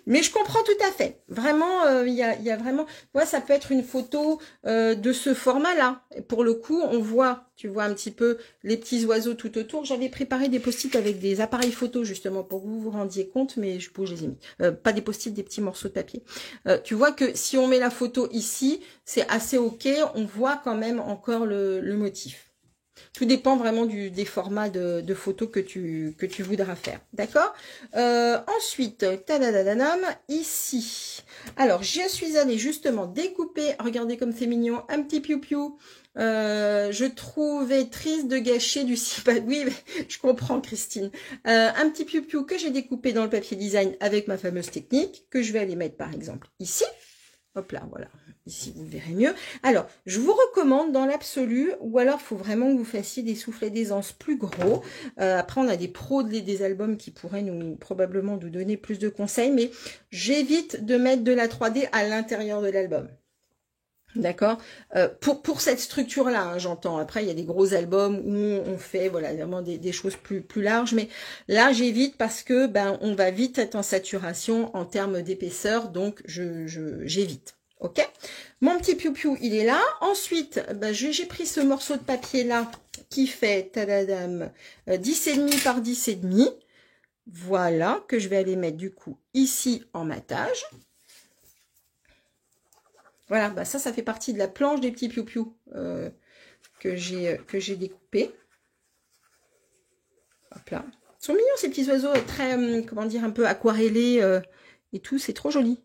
Mais je comprends tout à fait. Vraiment, il y a vraiment... Ouais, ça peut être une photo de ce format-là. Et pour le coup, on voit, tu vois un petit peu les petits oiseaux tout autour. J'avais préparé des post-it avec des appareils photo, justement, pour que vous vous rendiez compte, mais je les ai mis. Pas des post-it, des petits morceaux de papier. Tu vois que si on met la photo ici, c'est assez OK. On voit quand même encore le motif. Tout dépend vraiment des formats de photos que tu voudras faire. D'accord? Ensuite, tadadadanam, ici. Alors, je suis allée justement découper, regardez comme c'est mignon, un petit piou-piou. Je trouvais triste de gâcher du cipat. Oui, je comprends, Christine. Un petit piou-piou que j'ai découpé dans le papier design avec ma fameuse technique, que je vais aller mettre par exemple ici. Hop là, voilà. Ici, vous verrez mieux. Alors, je vous recommande dans l'absolu, ou alors il faut vraiment que vous fassiez des soufflets d'aisance plus gros. Après, on a des pros des albums qui pourraient probablement nous donner plus de conseils, mais j'évite de mettre de la 3D à l'intérieur de l'album. D'accord, pour cette structure-là, hein, j'entends. Après, il y a des gros albums où on fait voilà vraiment des choses plus larges, mais là, j'évite parce que on va vite être en saturation en termes d'épaisseur, donc j'évite. Ok, mon petit piou-piou, il est là. Ensuite, j'ai pris ce morceau de papier-là qui fait, tadadam, 10,5 par 10,5. Voilà, que je vais aller mettre du coup ici en matage. Voilà, ça fait partie de la planche des petits piou-piou que j'ai découpé. Hop là. Ils sont mignons ces petits oiseaux, très, comment dire, un peu aquarellés et tout, c'est trop joli.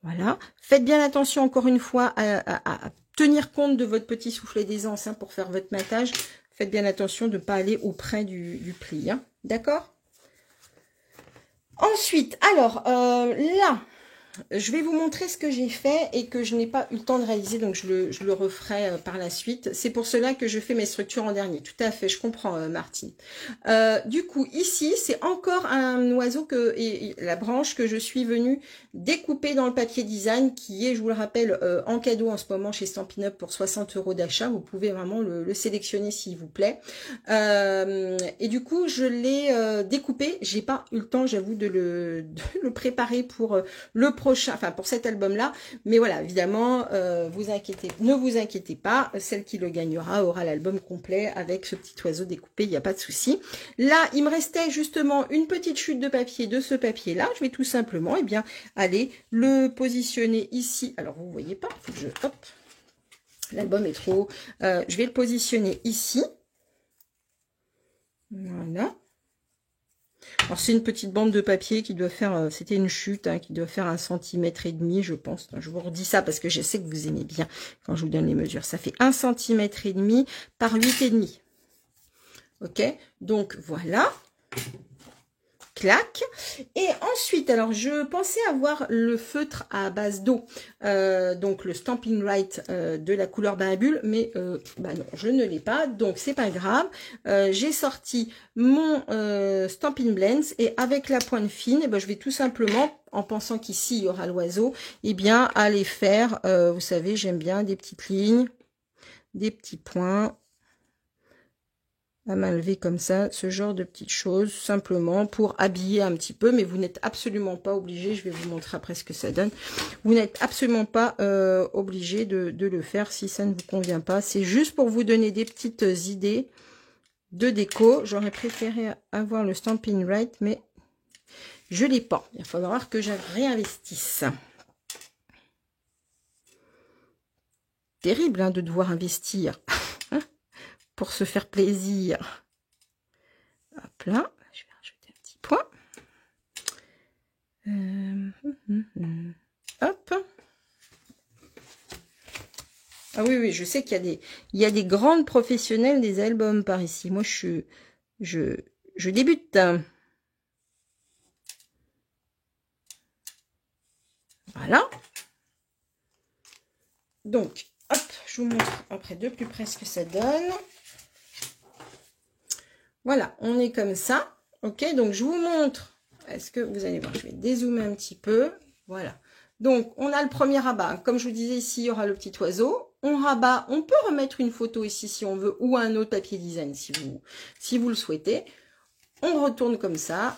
Voilà. Faites bien attention, encore une fois, à tenir compte de votre petit soufflet d'aisance hein, pour faire votre matage. Faites bien attention de ne pas aller auprès du pli. Hein. D'accord? Ensuite, alors, là... Je vais vous montrer ce que j'ai fait et que je n'ai pas eu le temps de réaliser, donc je le referai par la suite. C'est pour cela que je fais mes structures en dernier. Tout à fait, je comprends, Martine. Du coup, ici, c'est encore un oiseau et la branche que je suis venue découper dans le papier design, qui est, je vous le rappelle, en cadeau en ce moment chez Stampin' Up pour 60 € d'achat. Vous pouvez vraiment le sélectionner s'il vous plaît. Et du coup, je l'ai découpé. J'ai pas eu le temps, j'avoue, de le préparer pour le prochain, enfin pour cet album-là. Mais voilà, évidemment, ne vous inquiétez pas, celle qui le gagnera aura l'album complet avec ce petit oiseau découpé, il n'y a pas de souci. Là, il me restait justement une petite chute de papier de ce papier-là. Je vais tout simplement, eh bien, aller le positionner ici. Alors, vous ne voyez pas, faut que hop, l'album est trop haut. Je vais le positionner ici. Voilà. Alors, Alors c'est une petite bande de papier qui doit faire, c'était une chute, hein, qui doit faire 1,5 cm, je pense. Je vous redis ça parce que je sais que vous aimez bien quand je vous donne les mesures. Ça fait 1,5 cm par 8,5. Ok, donc voilà. Clac. Et ensuite, alors je pensais avoir le feutre à base d'eau, donc le Stampin' Right de la couleur bain à bulles, mais bah non, je ne l'ai pas, donc c'est pas grave. J'ai sorti mon Stampin' Blends et avec la pointe fine, ben, je vais tout simplement, en pensant qu'ici il y aura l'oiseau, et bien aller faire, vous savez, j'aime bien des petites lignes, des petits points. À main levée comme ça, ce genre de petites choses, simplement pour habiller un petit peu, mais vous n'êtes absolument pas obligé, je vais vous montrer après ce que ça donne, vous n'êtes absolument pas obligé de le faire si ça ne vous convient pas, c'est juste pour vous donner des petites idées de déco. J'aurais préféré avoir le Stampin' Right, mais je l'ai pas, il va falloir que je réinvestisse. Terrible hein, de devoir investir pour se faire plaisir. Hop là, je vais rajouter un petit point. Hop. Ah oui, oui, je sais qu'il y a des grandes professionnelles des albums par ici. Moi, je débute. Voilà. Donc, hop, je vous montre après de plus près ce que ça donne. Voilà, on est comme ça. Ok, donc je vous montre. Est-ce que vous allez voir, je vais dézoomer un petit peu. Voilà. Donc, on a le premier rabat. Comme je vous disais, ici, il y aura le petit oiseau. On rabat, on peut remettre une photo ici si on veut, ou un autre papier design si vous le souhaitez. On retourne comme ça.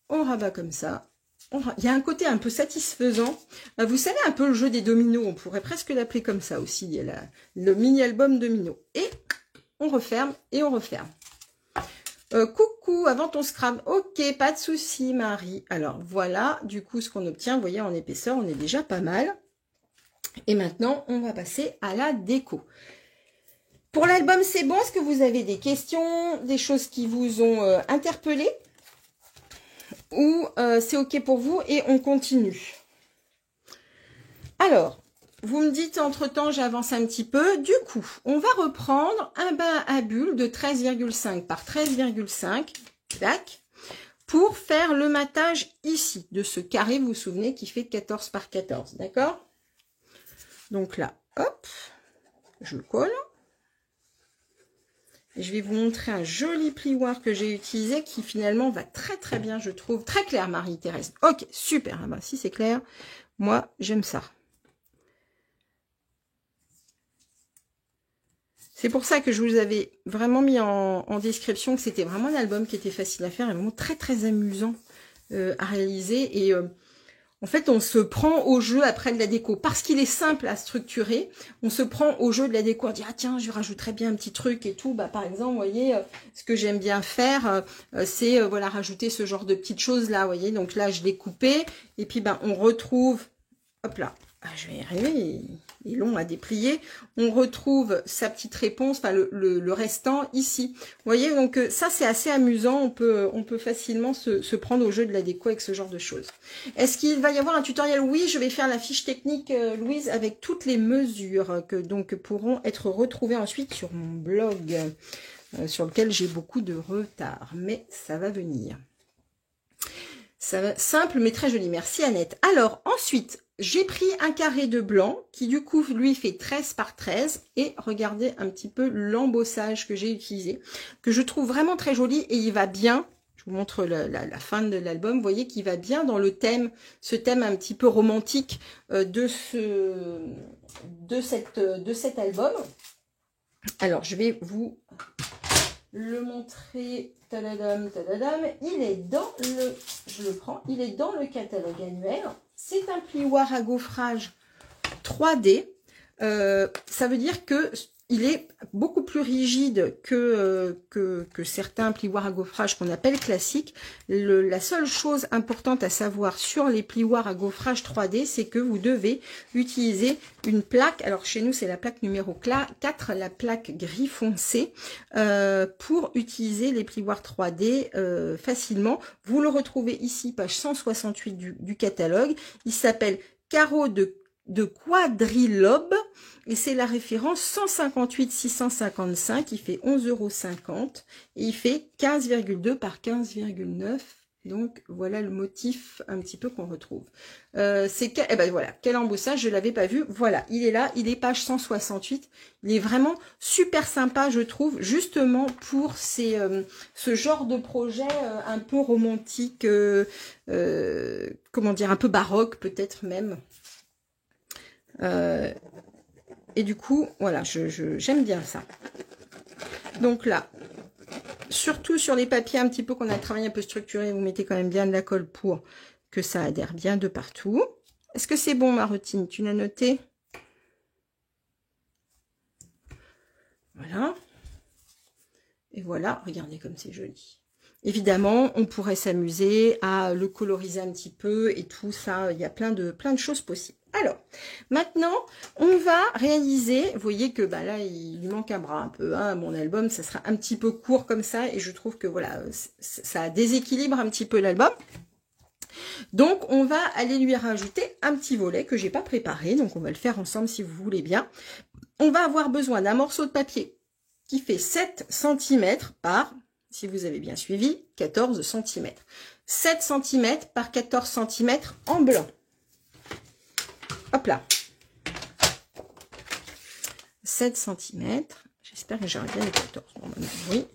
On rabat comme ça. Il y a un côté un peu satisfaisant. Vous savez, un peu le jeu des dominos. On pourrait presque l'appeler comme ça aussi. Il y a le mini-album domino. Et on referme et on referme. Coucou, avant ton scrap. Ok, pas de souci, Marie. Alors, voilà, du coup, ce qu'on obtient, vous voyez, en épaisseur, on est déjà pas mal. Et maintenant, on va passer à la déco. Pour l'album, c'est bon? Est-ce que vous avez des questions, des choses qui vous ont interpellé? Ou c'est ok pour vous et on continue? Alors, vous me dites entre-temps, j'avance un petit peu. Du coup, on va reprendre un bain à bulles de 13,5 par 13,5. Tac. Pour faire le matage ici, de ce carré, vous vous souvenez, qui fait 14 par 14. D'accord? Donc là, hop, je le colle. Et je vais vous montrer un joli plioir que j'ai utilisé qui finalement va très très bien, je trouve. Très clair, Marie-Thérèse. Ok, super. Ah bah, si c'est clair, moi, j'aime ça. C'est pour ça que je vous avais vraiment mis en description que c'était vraiment un album qui était facile à faire et vraiment très très amusant à réaliser. Et en fait, on se prend au jeu après de la déco. Parce qu'il est simple à structurer, on se prend au jeu de la déco. On dit, ah tiens, je rajouterais bien un petit truc et tout. Bah, par exemple, vous voyez, ce que j'aime bien faire, c'est voilà, rajouter ce genre de petites choses là. Vous voyez, donc là, je l'ai coupé. Et puis, ben, on retrouve, hop là, ah, je vais y arriver, il est long à déplier. On retrouve sa petite réponse, enfin le restant ici. Vous voyez, donc ça c'est assez amusant. On peut facilement se prendre au jeu de la déco avec ce genre de choses. Est-ce qu'il va y avoir un tutoriel? Oui, je vais faire la fiche technique, Louise, avec toutes les mesures que donc pourront être retrouvées ensuite sur mon blog, sur lequel j'ai beaucoup de retard, mais ça va venir. Ça va, simple mais très joli. Merci Annette. Alors ensuite, j'ai pris un carré de blanc qui du coup lui fait 13 par 13 et regardez un petit peu l'embossage que j'ai utilisé, que je trouve vraiment très joli et il va bien. Je vous montre la fin de l'album. Vous voyez qu'il va bien dans le thème, ce thème un petit peu romantique de cet album. Alors je vais vous le montrer. Tadadam, tadadam. Il est dans le, je le prends, il est dans le catalogue annuel. C'est un plioir à gaufrage 3D. Ça veut dire que il est beaucoup plus rigide que certains plioirs à gaufrage qu'on appelle classiques. La seule chose importante à savoir sur les plioirs à gaufrage 3D, c'est que vous devez utiliser une plaque. Alors chez nous, c'est la plaque numéro 4, la plaque gris foncé, pour utiliser les plioirs 3D facilement. Vous le retrouvez ici, page 168 du catalogue. Il s'appelle carreau de quadrilobe et c'est la référence 158 655. Il fait 11,50 € et il fait 15,2 par 15,9. Donc voilà le motif un petit peu qu'on retrouve. Eh ben voilà, quel embossage, je l'avais pas vu. Voilà, il est là, il est page 168. Il est vraiment super sympa, je trouve, justement pour ce genre de projet un peu romantique, comment dire, un peu baroque peut-être même. Et du coup, voilà, j'aime bien ça. Donc là, surtout sur les papiers un petit peu qu'on a travaillé un peu structuré, vous mettez quand même bien de la colle pour que ça adhère bien de partout. Est-ce que c'est bon, Marotine? Tu l'as noté? Voilà. Et voilà, regardez comme c'est joli. Évidemment, on pourrait s'amuser à le coloriser un petit peu et tout ça. Il y a plein de choses possibles. Alors, maintenant, on va réaliser, vous voyez que bah, là, il lui manque un bras un peu, hein, mon album, ça sera un petit peu court comme ça, et je trouve que voilà, ça déséquilibre un petit peu l'album. Donc, on va aller lui rajouter un petit volet que j'ai pas préparé, donc on va le faire ensemble si vous voulez bien. On va avoir besoin d'un morceau de papier qui fait 7 cm par, si vous avez bien suivi, 14 cm. 7 cm par 14 cm en blanc. Hop là. 7 cm. J'espère que j'aurai bien les 14. Normalement, oui.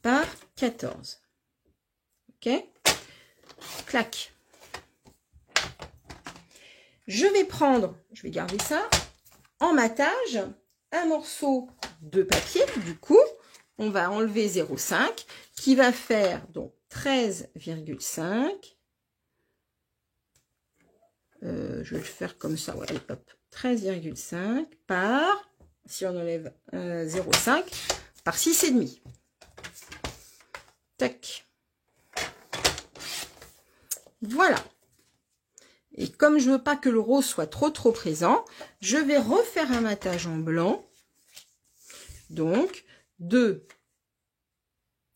Par 14. Ok. Clac. Je vais prendre, je vais garder ça, en matage, un morceau de papier. Du coup, on va enlever 0,5 qui va faire donc 13,5. Je vais le faire comme ça, ouais, hop, 13,5 par, si on enlève 0,5, par 6,5. Tac. Voilà. Et comme je veux pas que le rose soit trop présent, je vais refaire un matage en blanc. Donc,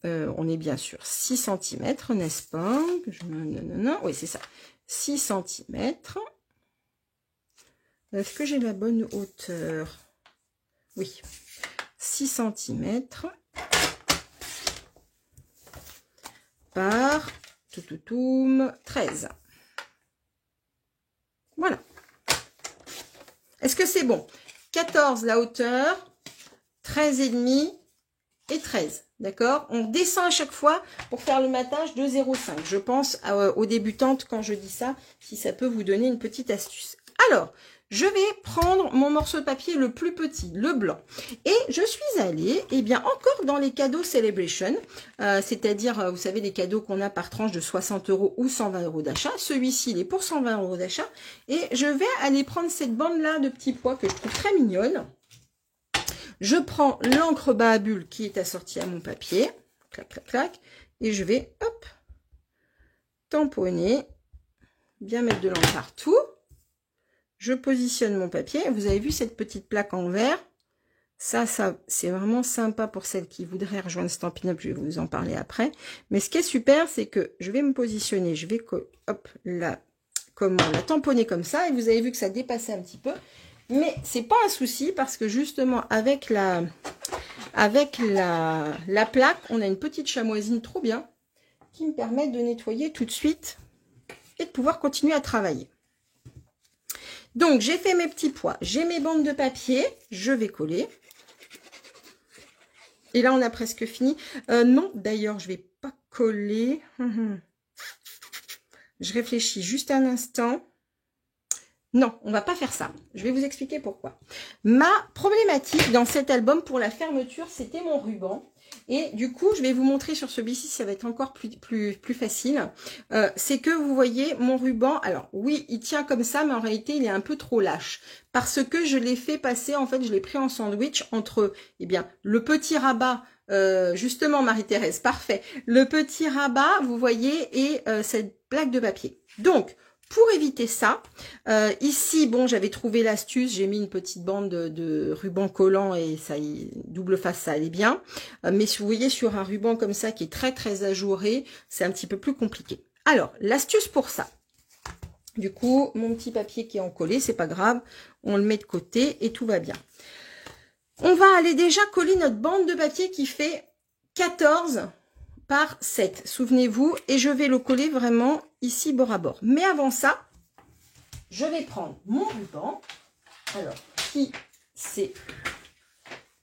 on est bien sûr 6 cm, n'est-ce pas? Oui, c'est ça. 6 cm. Est-ce que j'ai la bonne hauteur? Oui. 6 cm par 13. Voilà. Est-ce que c'est bon? 14 la hauteur, 13,5 et 13. D'accord? On descend à chaque fois pour faire le matage de 0,5. Je pense aux débutantes quand je dis ça, si ça peut vous donner une petite astuce. Alors, je vais prendre mon morceau de papier le plus petit, le blanc. Et je suis allée, eh bien, encore dans les cadeaux Celebration, c'est-à-dire, vous savez, les cadeaux qu'on a par tranche de 60 € ou 120 € d'achat. Celui-ci, il est pour 120 € d'achat. Et je vais aller prendre cette bande-là de petits pois que je trouve très mignonne. Je prends l'encre bas à bulles qui est assortie à mon papier. Clac, clac, clac. Et je vais, hop, tamponner, bien mettre de l'encre partout. Je positionne mon papier. Vous avez vu cette petite plaque en verre? Ça c'est vraiment sympa pour celles qui voudraient rejoindre Stampin' Up. Je vais vous en parler après. Mais ce qui est super, c'est que je vais me positionner. Je vais, hop, la tamponner comme ça. Et vous avez vu que ça dépassait un petit peu. Mais c'est pas un souci parce que justement avec la plaque, on a une petite chamoisine trop bien qui me permet de nettoyer tout de suite et de pouvoir continuer à travailler. Donc j'ai fait mes petits pois, j'ai mes bandes de papier, je vais coller. Et là on a presque fini. Non, d'ailleurs je vais pas coller. Je réfléchis juste un instant. Non, on va pas faire ça. Je vais vous expliquer pourquoi. Ma problématique dans cet album pour la fermeture, c'était mon ruban. Et du coup, je vais vous montrer sur celui-ci, ça va être encore plus facile. C'est que vous voyez mon ruban. Alors oui, il tient comme ça, mais en réalité, il est un peu trop lâche. Parce que je l'ai fait passer, en fait, je l'ai pris en sandwich entre, eh bien, le petit rabat, justement, Marie-Thérèse, parfait. Le petit rabat, vous voyez, et cette plaque de papier. Donc, pour éviter ça, ici, bon, j'avais trouvé l'astuce, j'ai mis une petite bande de ruban collant et ça y double face, ça allait bien. Mais si vous voyez sur un ruban comme ça qui est très ajouré, c'est un petit peu plus compliqué. Alors, l'astuce pour ça. Du coup, mon petit papier qui est encollé, c'est pas grave, on le met de côté et tout va bien. On va aller déjà coller notre bande de papier qui fait 14 par 7, souvenez-vous, et je vais le coller vraiment ici bord à bord. Mais avant ça, je vais prendre mon ruban, alors qui c'est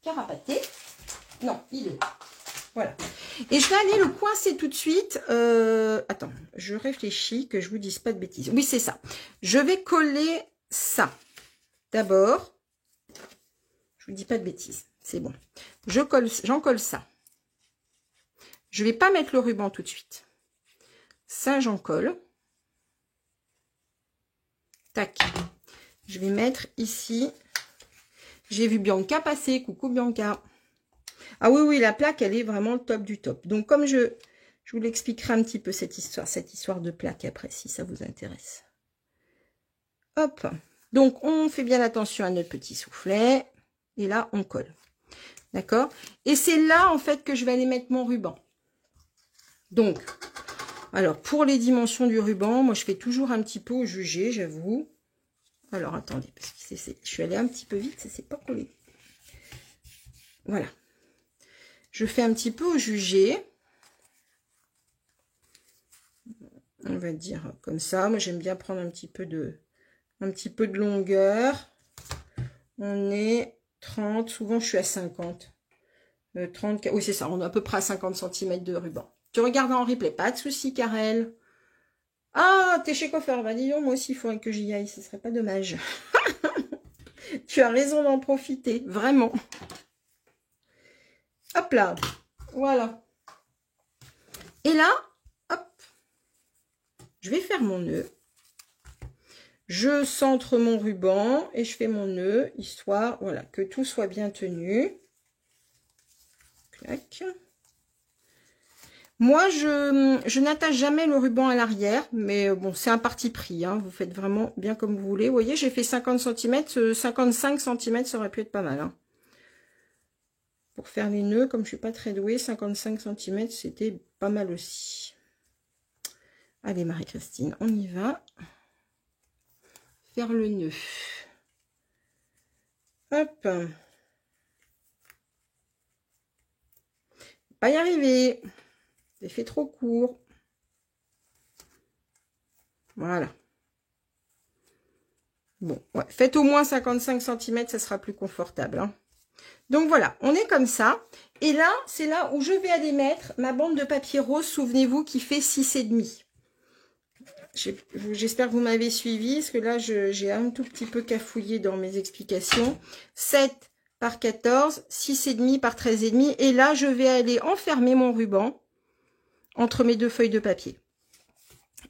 carapaté, non, il est là, voilà. Et je vais aller le coincer tout de suite, attends, je réfléchis que je vous dise pas de bêtises, oui c'est ça, je vais coller ça, d'abord, je vous dis pas de bêtises, c'est bon, j'en colle ça. Je ne vais pas mettre le ruban tout de suite. Ça, j'en colle. Tac. Je vais mettre ici. J'ai vu Bianca passer. Coucou Bianca. Ah oui, oui, la plaque, elle est vraiment le top du top. Donc, comme je vous l'expliquerai un petit peu cette histoire de plaque après, si ça vous intéresse. Hop. Donc, on fait bien attention à notre petit soufflet. Et là, on colle. D'accord? Et c'est là, en fait, que je vais aller mettre mon ruban. Donc, alors, pour les dimensions du ruban, moi, je fais toujours un petit peu au jugé, j'avoue. Alors, attendez, parce que je suis allée un petit peu vite, ça s'est pas collé. Voilà. Je fais un petit peu au jugé. On va dire comme ça. Moi, j'aime bien prendre un petit peu de longueur. On est 30, souvent, je suis à 50. 30, oui, c'est ça, on est à peu près à 50 cm de ruban. Tu regardes en replay, pas de souci, Karel. Ah, t'es chez coiffeur, bah dis donc, moi aussi, il faudrait que j'y aille, ce serait pas dommage. Tu as raison d'en profiter, vraiment. Hop là, voilà. Et là, hop, je vais faire mon nœud. Je centre mon ruban et je fais mon nœud, histoire, voilà, que tout soit bien tenu. Clac. Moi, je n'attache jamais le ruban à l'arrière, mais bon, c'est un parti pris, hein, vous faites vraiment bien comme vous voulez. Vous voyez, j'ai fait 50 cm, 55 cm, ça aurait pu être pas mal. Hein. Pour faire les nœuds, comme je suis pas très douée, 55 cm, c'était pas mal aussi. Allez, Marie-Christine, on y va. Faire le nœud. Hop. Pas y arriver. J'ai fait trop court. Voilà. Bon, ouais, faites au moins 55 cm, ça sera plus confortable. Hein. Donc voilà, on est comme ça. Et là, c'est là où je vais aller mettre ma bande de papier rose, souvenez-vous, qui fait 6,5. J'espère que vous m'avez suivi, parce que là, j'ai un tout petit peu cafouillé dans mes explications. 7 par 14, 6,5 par 13,5. Et là, je vais aller enfermer mon ruban entre mes deux feuilles de papier.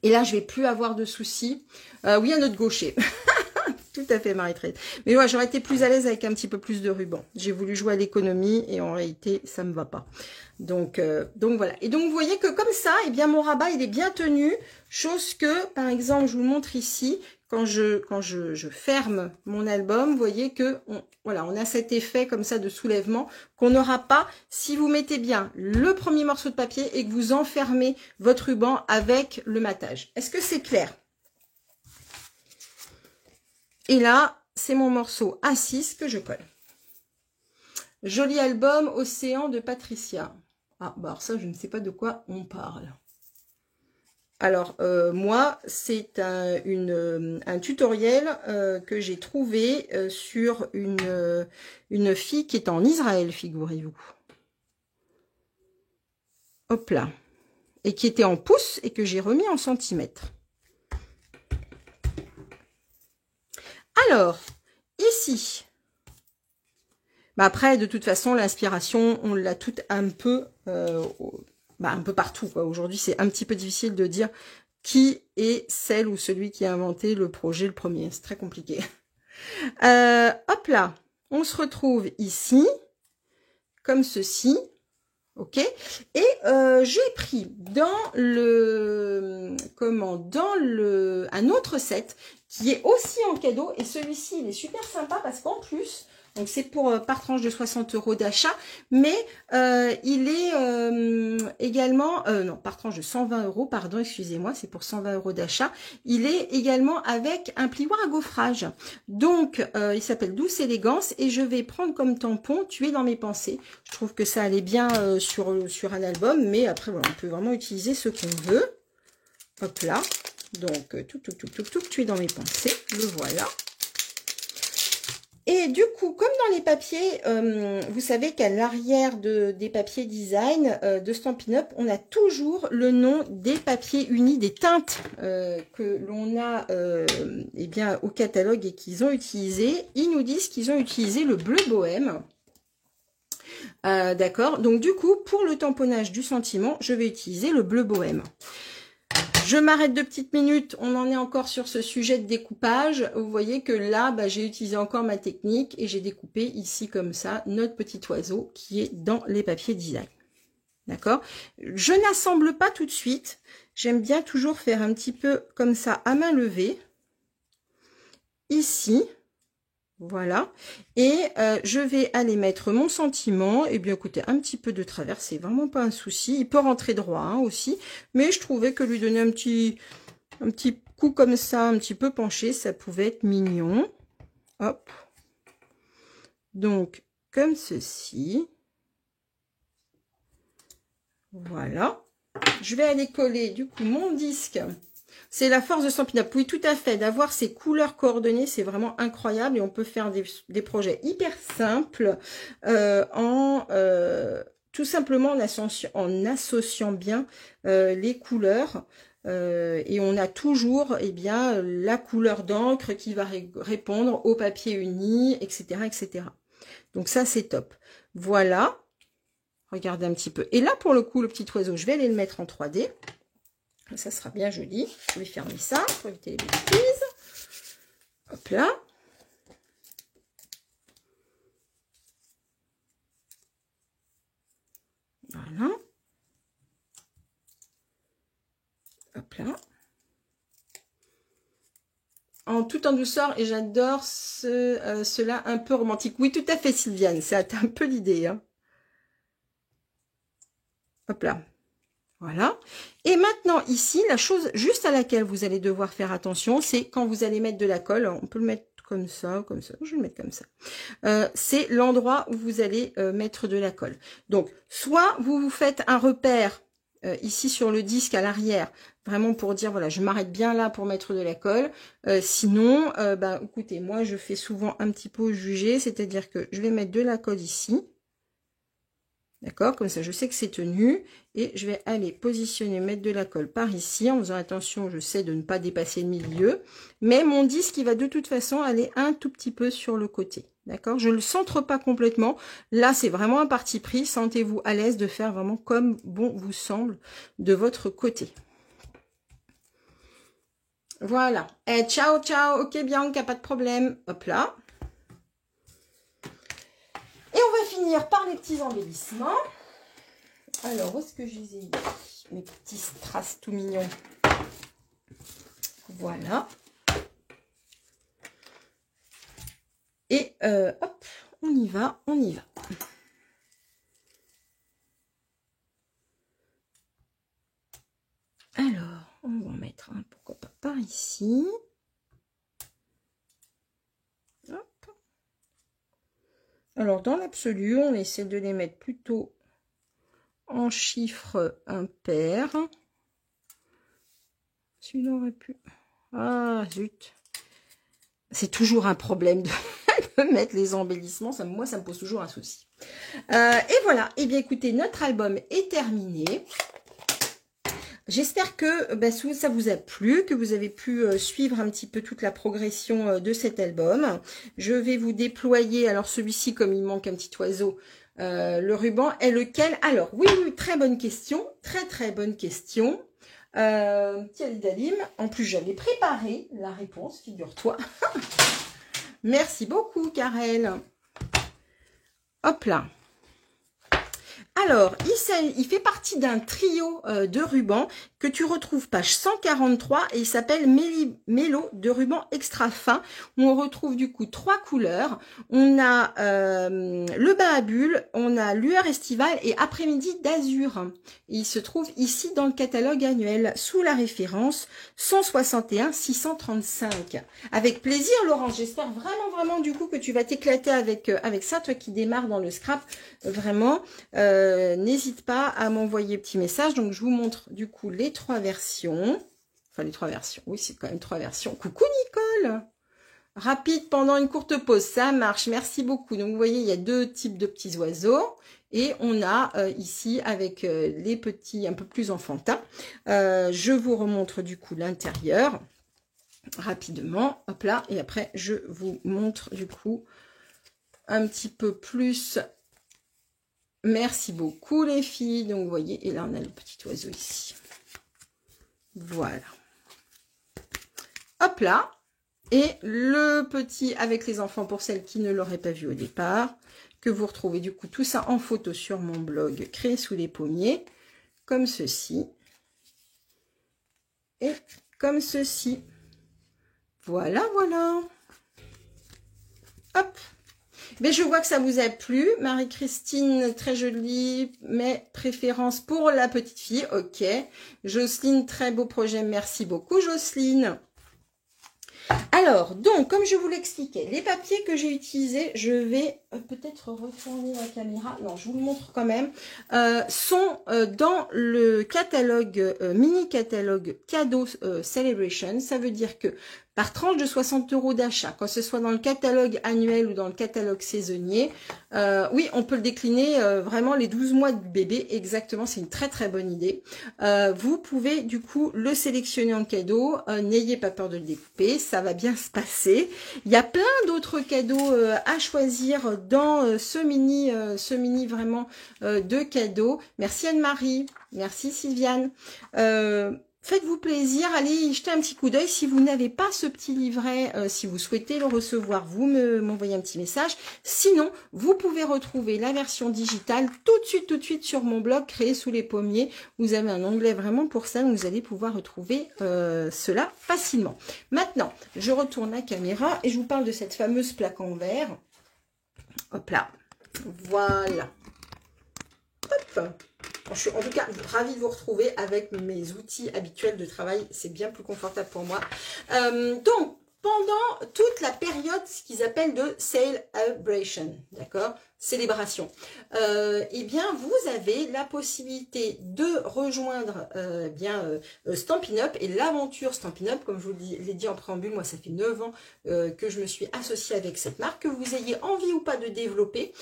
Et là, je vais plus avoir de soucis. Oui, à notre gaucher. Tout à fait, Marie-Thérèse. Mais ouais, j'aurais été plus à l'aise avec un petit peu plus de ruban. J'ai voulu jouer à l'économie et en réalité, ça me va pas. Donc voilà. Et donc, vous voyez que comme ça, eh bien, mon rabat, il est bien tenu. Chose que, par exemple, je vous montre ici, quand je ferme mon album, vous voyez que voilà, on a cet effet comme ça de soulèvement qu'on n'aura pas si vous mettez bien le premier morceau de papier et que vous enfermez votre ruban avec le matage. Est-ce que c'est clair? Et là, c'est mon morceau A6 que je colle. Joli album Océan de Patricia. Ah, bah alors ça, je ne sais pas de quoi on parle. Alors, moi, c'est un tutoriel que j'ai trouvé sur une fille qui est en Israël, figurez-vous. Hop là. Et qui était en pouces et que j'ai remis en centimètres. Alors, ici, Bah après, de toute façon, l'inspiration, on l'a toute un peu partout, quoi. Aujourd'hui, c'est un petit peu difficile de dire qui est celle ou celui qui a inventé le projet le premier. C'est très compliqué. Hop là, on se retrouve ici, comme ceci. Ok, et j'ai pris dans un autre set qui est aussi en cadeau, et celui-ci il est super sympa parce qu'en plus, donc c'est pour par tranche de 60 € d'achat, mais il est également, non, par tranche de 120 €, pardon, excusez-moi, c'est pour 120 € d'achat. Il est également avec un plioir à gaufrage. Donc, il s'appelle Douce Élégance, et je vais prendre comme tampon Tu es dans mes pensées. Je trouve que ça allait bien sur un album, mais après, voilà, on peut vraiment utiliser ce qu'on veut. Hop là. Donc, Tu es dans mes pensées. Le voilà. Et du coup, comme dans les papiers, vous savez qu'à l'arrière des papiers design de Stampin' Up, on a toujours le nom des papiers unis, des teintes que l'on a eh bien, au catalogue et qu'ils ont utilisé. Ils nous disent qu'ils ont utilisé le bleu bohème. D'accord. Donc du coup, pour le tamponnage du sentiment, je vais utiliser le bleu bohème. Je m'arrête 2 petites minutes, on en est encore sur ce sujet de découpage. Vous voyez que là, j'ai utilisé encore ma technique et j'ai découpé ici comme ça notre petit oiseau qui est dans les papiers design. D'accord? Je n'assemble pas tout de suite. J'aime bien toujours faire un petit peu comme ça à main levée. Ici. Voilà, et je vais aller mettre mon sentiment, et bien écoutez, un petit peu de travers, c'est vraiment pas un souci, il peut rentrer droit hein, aussi, mais je trouvais que lui donner un petit coup comme ça, un petit peu penché, ça pouvait être mignon. Hop, donc comme ceci, voilà, je vais aller coller du coup mon disque. C'est la force de Stampin' Up. Oui, tout à fait. D'avoir ces couleurs coordonnées, c'est vraiment incroyable. Et on peut faire des projets hyper simples tout simplement en associant bien les couleurs. Et on a toujours bien, la couleur d'encre qui va répondre au papier uni, etc., etc. Donc ça, c'est top. Voilà. Regardez un petit peu. Et là, pour le coup, le petit oiseau, je vais aller le mettre en 3D. Ça sera bien joli. Je vais fermer ça pour éviter les bêtises. Hop là. Voilà. Hop là. Tout en douceur, et j'adore cela un peu romantique. Oui, tout à fait, Sylviane. C'est un peu l'idée. Hein. Hop là. Voilà. Et maintenant, ici, la chose juste à laquelle vous allez devoir faire attention, c'est quand vous allez mettre de la colle. On peut le mettre comme ça. Je vais le mettre comme ça. C'est l'endroit où vous allez mettre de la colle. Donc, soit vous faites un repère ici sur le disque à l'arrière, vraiment pour dire, voilà, je m'arrête bien là pour mettre de la colle. Sinon, écoutez, moi, je fais souvent un petit peu jugé, c'est-à-dire que je vais mettre de la colle ici. D'accord, comme ça je sais que c'est tenu, et je vais aller positionner, mettre de la colle par ici, en faisant attention, je sais de ne pas dépasser le milieu, mais mon disque il va de toute façon aller un tout petit peu sur le côté, d'accord, je ne le centre pas complètement, là c'est vraiment un parti pris, sentez-vous à l'aise de faire vraiment comme bon vous semble de votre côté. Voilà, et ciao, ok Bianca, pas de problème, hop là. Et on va finir par les petits embellissements. Alors, où est-ce que je les ai mis? Mes petits strass tout mignons. Voilà. Et hop, on y va, on y va. Alors, on va en mettre un, pourquoi pas par ici. Hop. Alors, dans l'absolu, on essaie de les mettre plutôt en chiffres impairs. Celui-là aurait pu... Ah, zut. C'est toujours un problème de mettre les embellissements. Moi, ça me pose toujours un souci. Et voilà. Eh bien, écoutez, notre album est terminé. J'espère que ça vous a plu, que vous avez pu suivre un petit peu toute la progression de cet album. Je vais vous déployer, alors celui-ci, comme il manque un petit oiseau, le ruban est lequel? Alors, oui, très bonne question, très bonne question. Tiens, Dalim, en plus j'avais préparé la réponse, figure-toi. Merci beaucoup, Karel. Hop là. Alors, il fait partie d'un trio de rubans que tu retrouves page 143 et il s'appelle Mélo de ruban extra fin où on retrouve du coup 3 couleurs. On a le bain à bulles, on a lueur estivale et après-midi d'azur. Il se trouve ici dans le catalogue annuel sous la référence 161 635. Avec plaisir, Laurence, j'espère vraiment du coup que tu vas t'éclater avec ça, toi qui démarres dans le scrap, vraiment. N'hésite pas à m'envoyer petit message. Donc, je vous montre du coup les 3 versions. Enfin, les 3 versions. Oui, c'est quand même 3 versions. Coucou Nicole! Rapide pendant une courte pause, ça marche. Merci beaucoup. Donc, vous voyez, il y a 2 types de petits oiseaux. Et on a ici, avec les petits un peu plus enfantins, je vous remontre du coup l'intérieur rapidement. Hop là. Et après, je vous montre du coup un petit peu plus. Merci beaucoup les filles. Donc vous voyez, et là on a le petit oiseau ici. Voilà. Hop là. Et le petit avec les enfants pour celles qui ne l'auraient pas vu au départ. Que vous retrouvez du coup tout ça en photo sur mon blog Créer sous les pommiers. Comme ceci. Et comme ceci. Voilà. Hop. Mais je vois que ça vous a plu. Marie-Christine, très jolie, mais préférence pour la petite fille. Ok. Jocelyne, très beau projet. Merci beaucoup, Jocelyne. Alors, donc, comme je vous l'expliquais, les papiers que j'ai utilisés, je vais peut-être retourner la caméra. Non, je vous le montre quand même. Sont dans le catalogue, mini-catalogue cadeau Celebration. Ça veut dire que par tranche de 60 € d'achat, quand ce soit dans le catalogue annuel ou dans le catalogue saisonnier, oui, on peut le décliner vraiment les 12 mois du bébé, exactement, c'est une très bonne idée. Vous pouvez du coup le sélectionner en cadeau, n'ayez pas peur de le découper, ça va bien se passer. Il y a plein d'autres cadeaux à choisir dans ce mini vraiment de cadeaux. Merci Anne-Marie, merci Sylviane. Faites-vous plaisir, allez y jeter un petit coup d'œil. Si vous n'avez pas ce petit livret, si vous souhaitez le recevoir, vous m'envoyez un petit message. Sinon, vous pouvez retrouver la version digitale tout de suite sur mon blog Créer sous les pommiers. Vous avez un onglet vraiment pour ça, donc vous allez pouvoir retrouver cela facilement. Maintenant, je retourne la caméra et je vous parle de cette fameuse plaque en verre. Hop là, voilà. Hop. Je suis en tout cas ravie de vous retrouver avec mes outils habituels de travail. C'est bien plus confortable pour moi. Donc, pendant toute la période, ce qu'ils appellent de celebration, d'accord, célébration, eh bien, vous avez la possibilité de rejoindre Stampin' Up et l'aventure Stampin' Up. Comme je vous l'ai dit en préambule, moi, ça fait 9 ans que je me suis associée avec cette marque. Que vous ayez envie ou pas de développer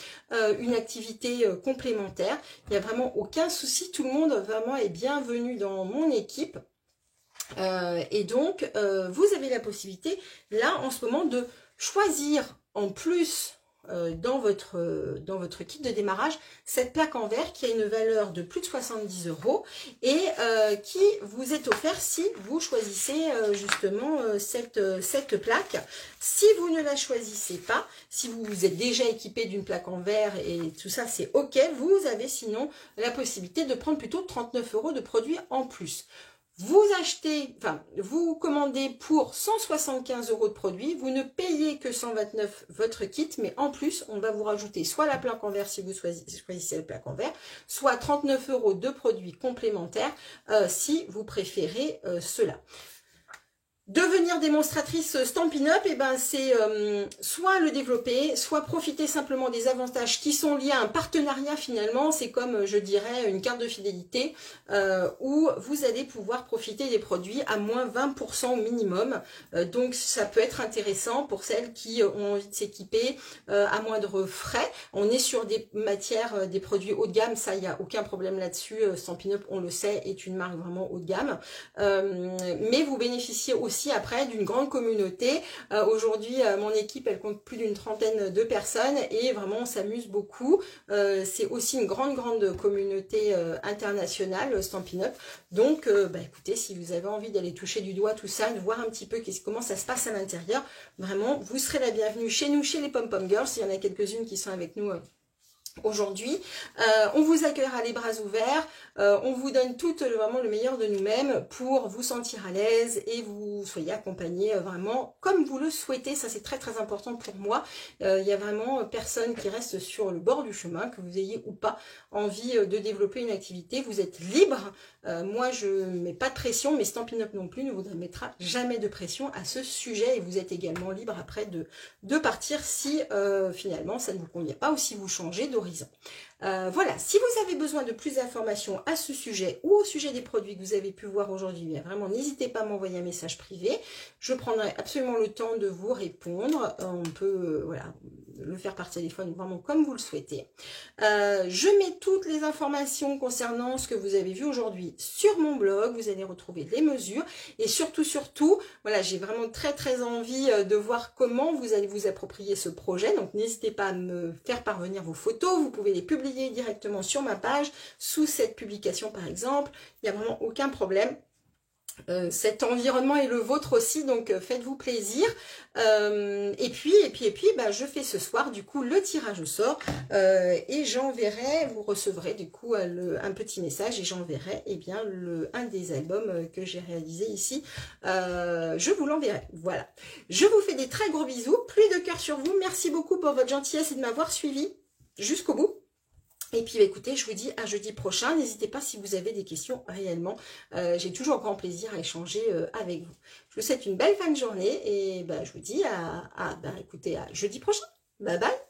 une activité complémentaire, il n'y a vraiment aucun souci. Tout le monde vraiment est bienvenu dans mon équipe. Et donc, vous avez la possibilité, là, en ce moment, de choisir en plus dans votre kit de démarrage cette plaque en verre qui a une valeur de plus de 70 € et qui vous est offert si vous choisissez justement cette plaque. Si vous ne la choisissez pas, si vous êtes déjà équipé d'une plaque en verre et tout ça, c'est ok. Vous avez sinon la possibilité de prendre plutôt 39 € de produits en plus. Vous achetez, enfin, vous commandez pour 175 € de produits, vous ne payez que 129 votre kit, mais en plus, on va vous rajouter soit la plaque en verre si vous choisissez la plaque en verre, soit 39 € de produits complémentaires si vous préférez cela. Devenir démonstratrice Stampin' Up, et ben c'est soit le développer, soit profiter simplement des avantages qui sont liés à un partenariat finalement. C'est comme, je dirais, une carte de fidélité où vous allez pouvoir profiter des produits à moins 20% au minimum. Donc ça peut être intéressant pour celles qui ont envie de s'équiper à moindre frais. On est sur des matières, des produits haut de gamme, ça il n'y a aucun problème là-dessus. Stampin' Up, on le sait, est une marque vraiment haut de gamme. Mais vous bénéficiez aussi après d'une grande communauté. Aujourd'hui, mon équipe, elle compte plus d'une trentaine de personnes et vraiment, on s'amuse beaucoup. C'est aussi une grande communauté internationale, Stampin' Up. Donc, écoutez, si vous avez envie d'aller toucher du doigt tout ça, de voir un petit peu comment ça se passe à l'intérieur, vraiment, vous serez la bienvenue chez nous, chez les Pom Pom Girls. Il y en a quelques-unes qui sont avec nous aujourd'hui. On vous accueillera les bras ouverts, on vous donne tout vraiment le meilleur de nous-mêmes pour vous sentir à l'aise et vous soyez accompagnés vraiment comme vous le souhaitez. Ça c'est très important pour moi. Il y a vraiment personne qui reste sur le bord du chemin, que vous ayez ou pas envie de développer une activité. Vous êtes libre. Moi je ne mets pas de pression, mais Stampin' Up non plus ne vous mettra jamais de pression à ce sujet et vous êtes également libre après de partir si finalement ça ne vous convient pas ou si vous changez d'horizon. Voilà, si vous avez besoin de plus d'informations à ce sujet ou au sujet des produits que vous avez pu voir aujourd'hui, vraiment n'hésitez pas à m'envoyer un message privé. Je prendrai absolument le temps de vous répondre. On peut voilà, le faire par téléphone, vraiment comme vous le souhaitez. Je mets toutes les informations concernant ce que vous avez vu aujourd'hui sur mon blog. Vous allez retrouver les mesures et surtout, voilà, j'ai vraiment très envie de voir comment vous allez vous approprier ce projet. Donc n'hésitez pas à me faire parvenir vos photos. Vous pouvez les publier directement sur ma page sous cette publication par exemple. Il n'y a vraiment aucun problème. Cet environnement est le vôtre aussi, donc faites-vous plaisir. Et puis, je fais ce soir du coup le tirage au sort et j'enverrai, vous recevrez du coup un petit message et j'enverrai un des albums que j'ai réalisé ici. Je vous l'enverrai. Voilà. Je vous fais des très gros bisous, pluie de cœur sur vous. Merci beaucoup pour votre gentillesse et de m'avoir suivi jusqu'au bout. Et puis écoutez, je vous dis à jeudi prochain. N'hésitez pas si vous avez des questions réellement. J'ai toujours grand plaisir à échanger avec vous. Je vous souhaite une belle fin de journée et je vous dis à jeudi prochain. Bye bye.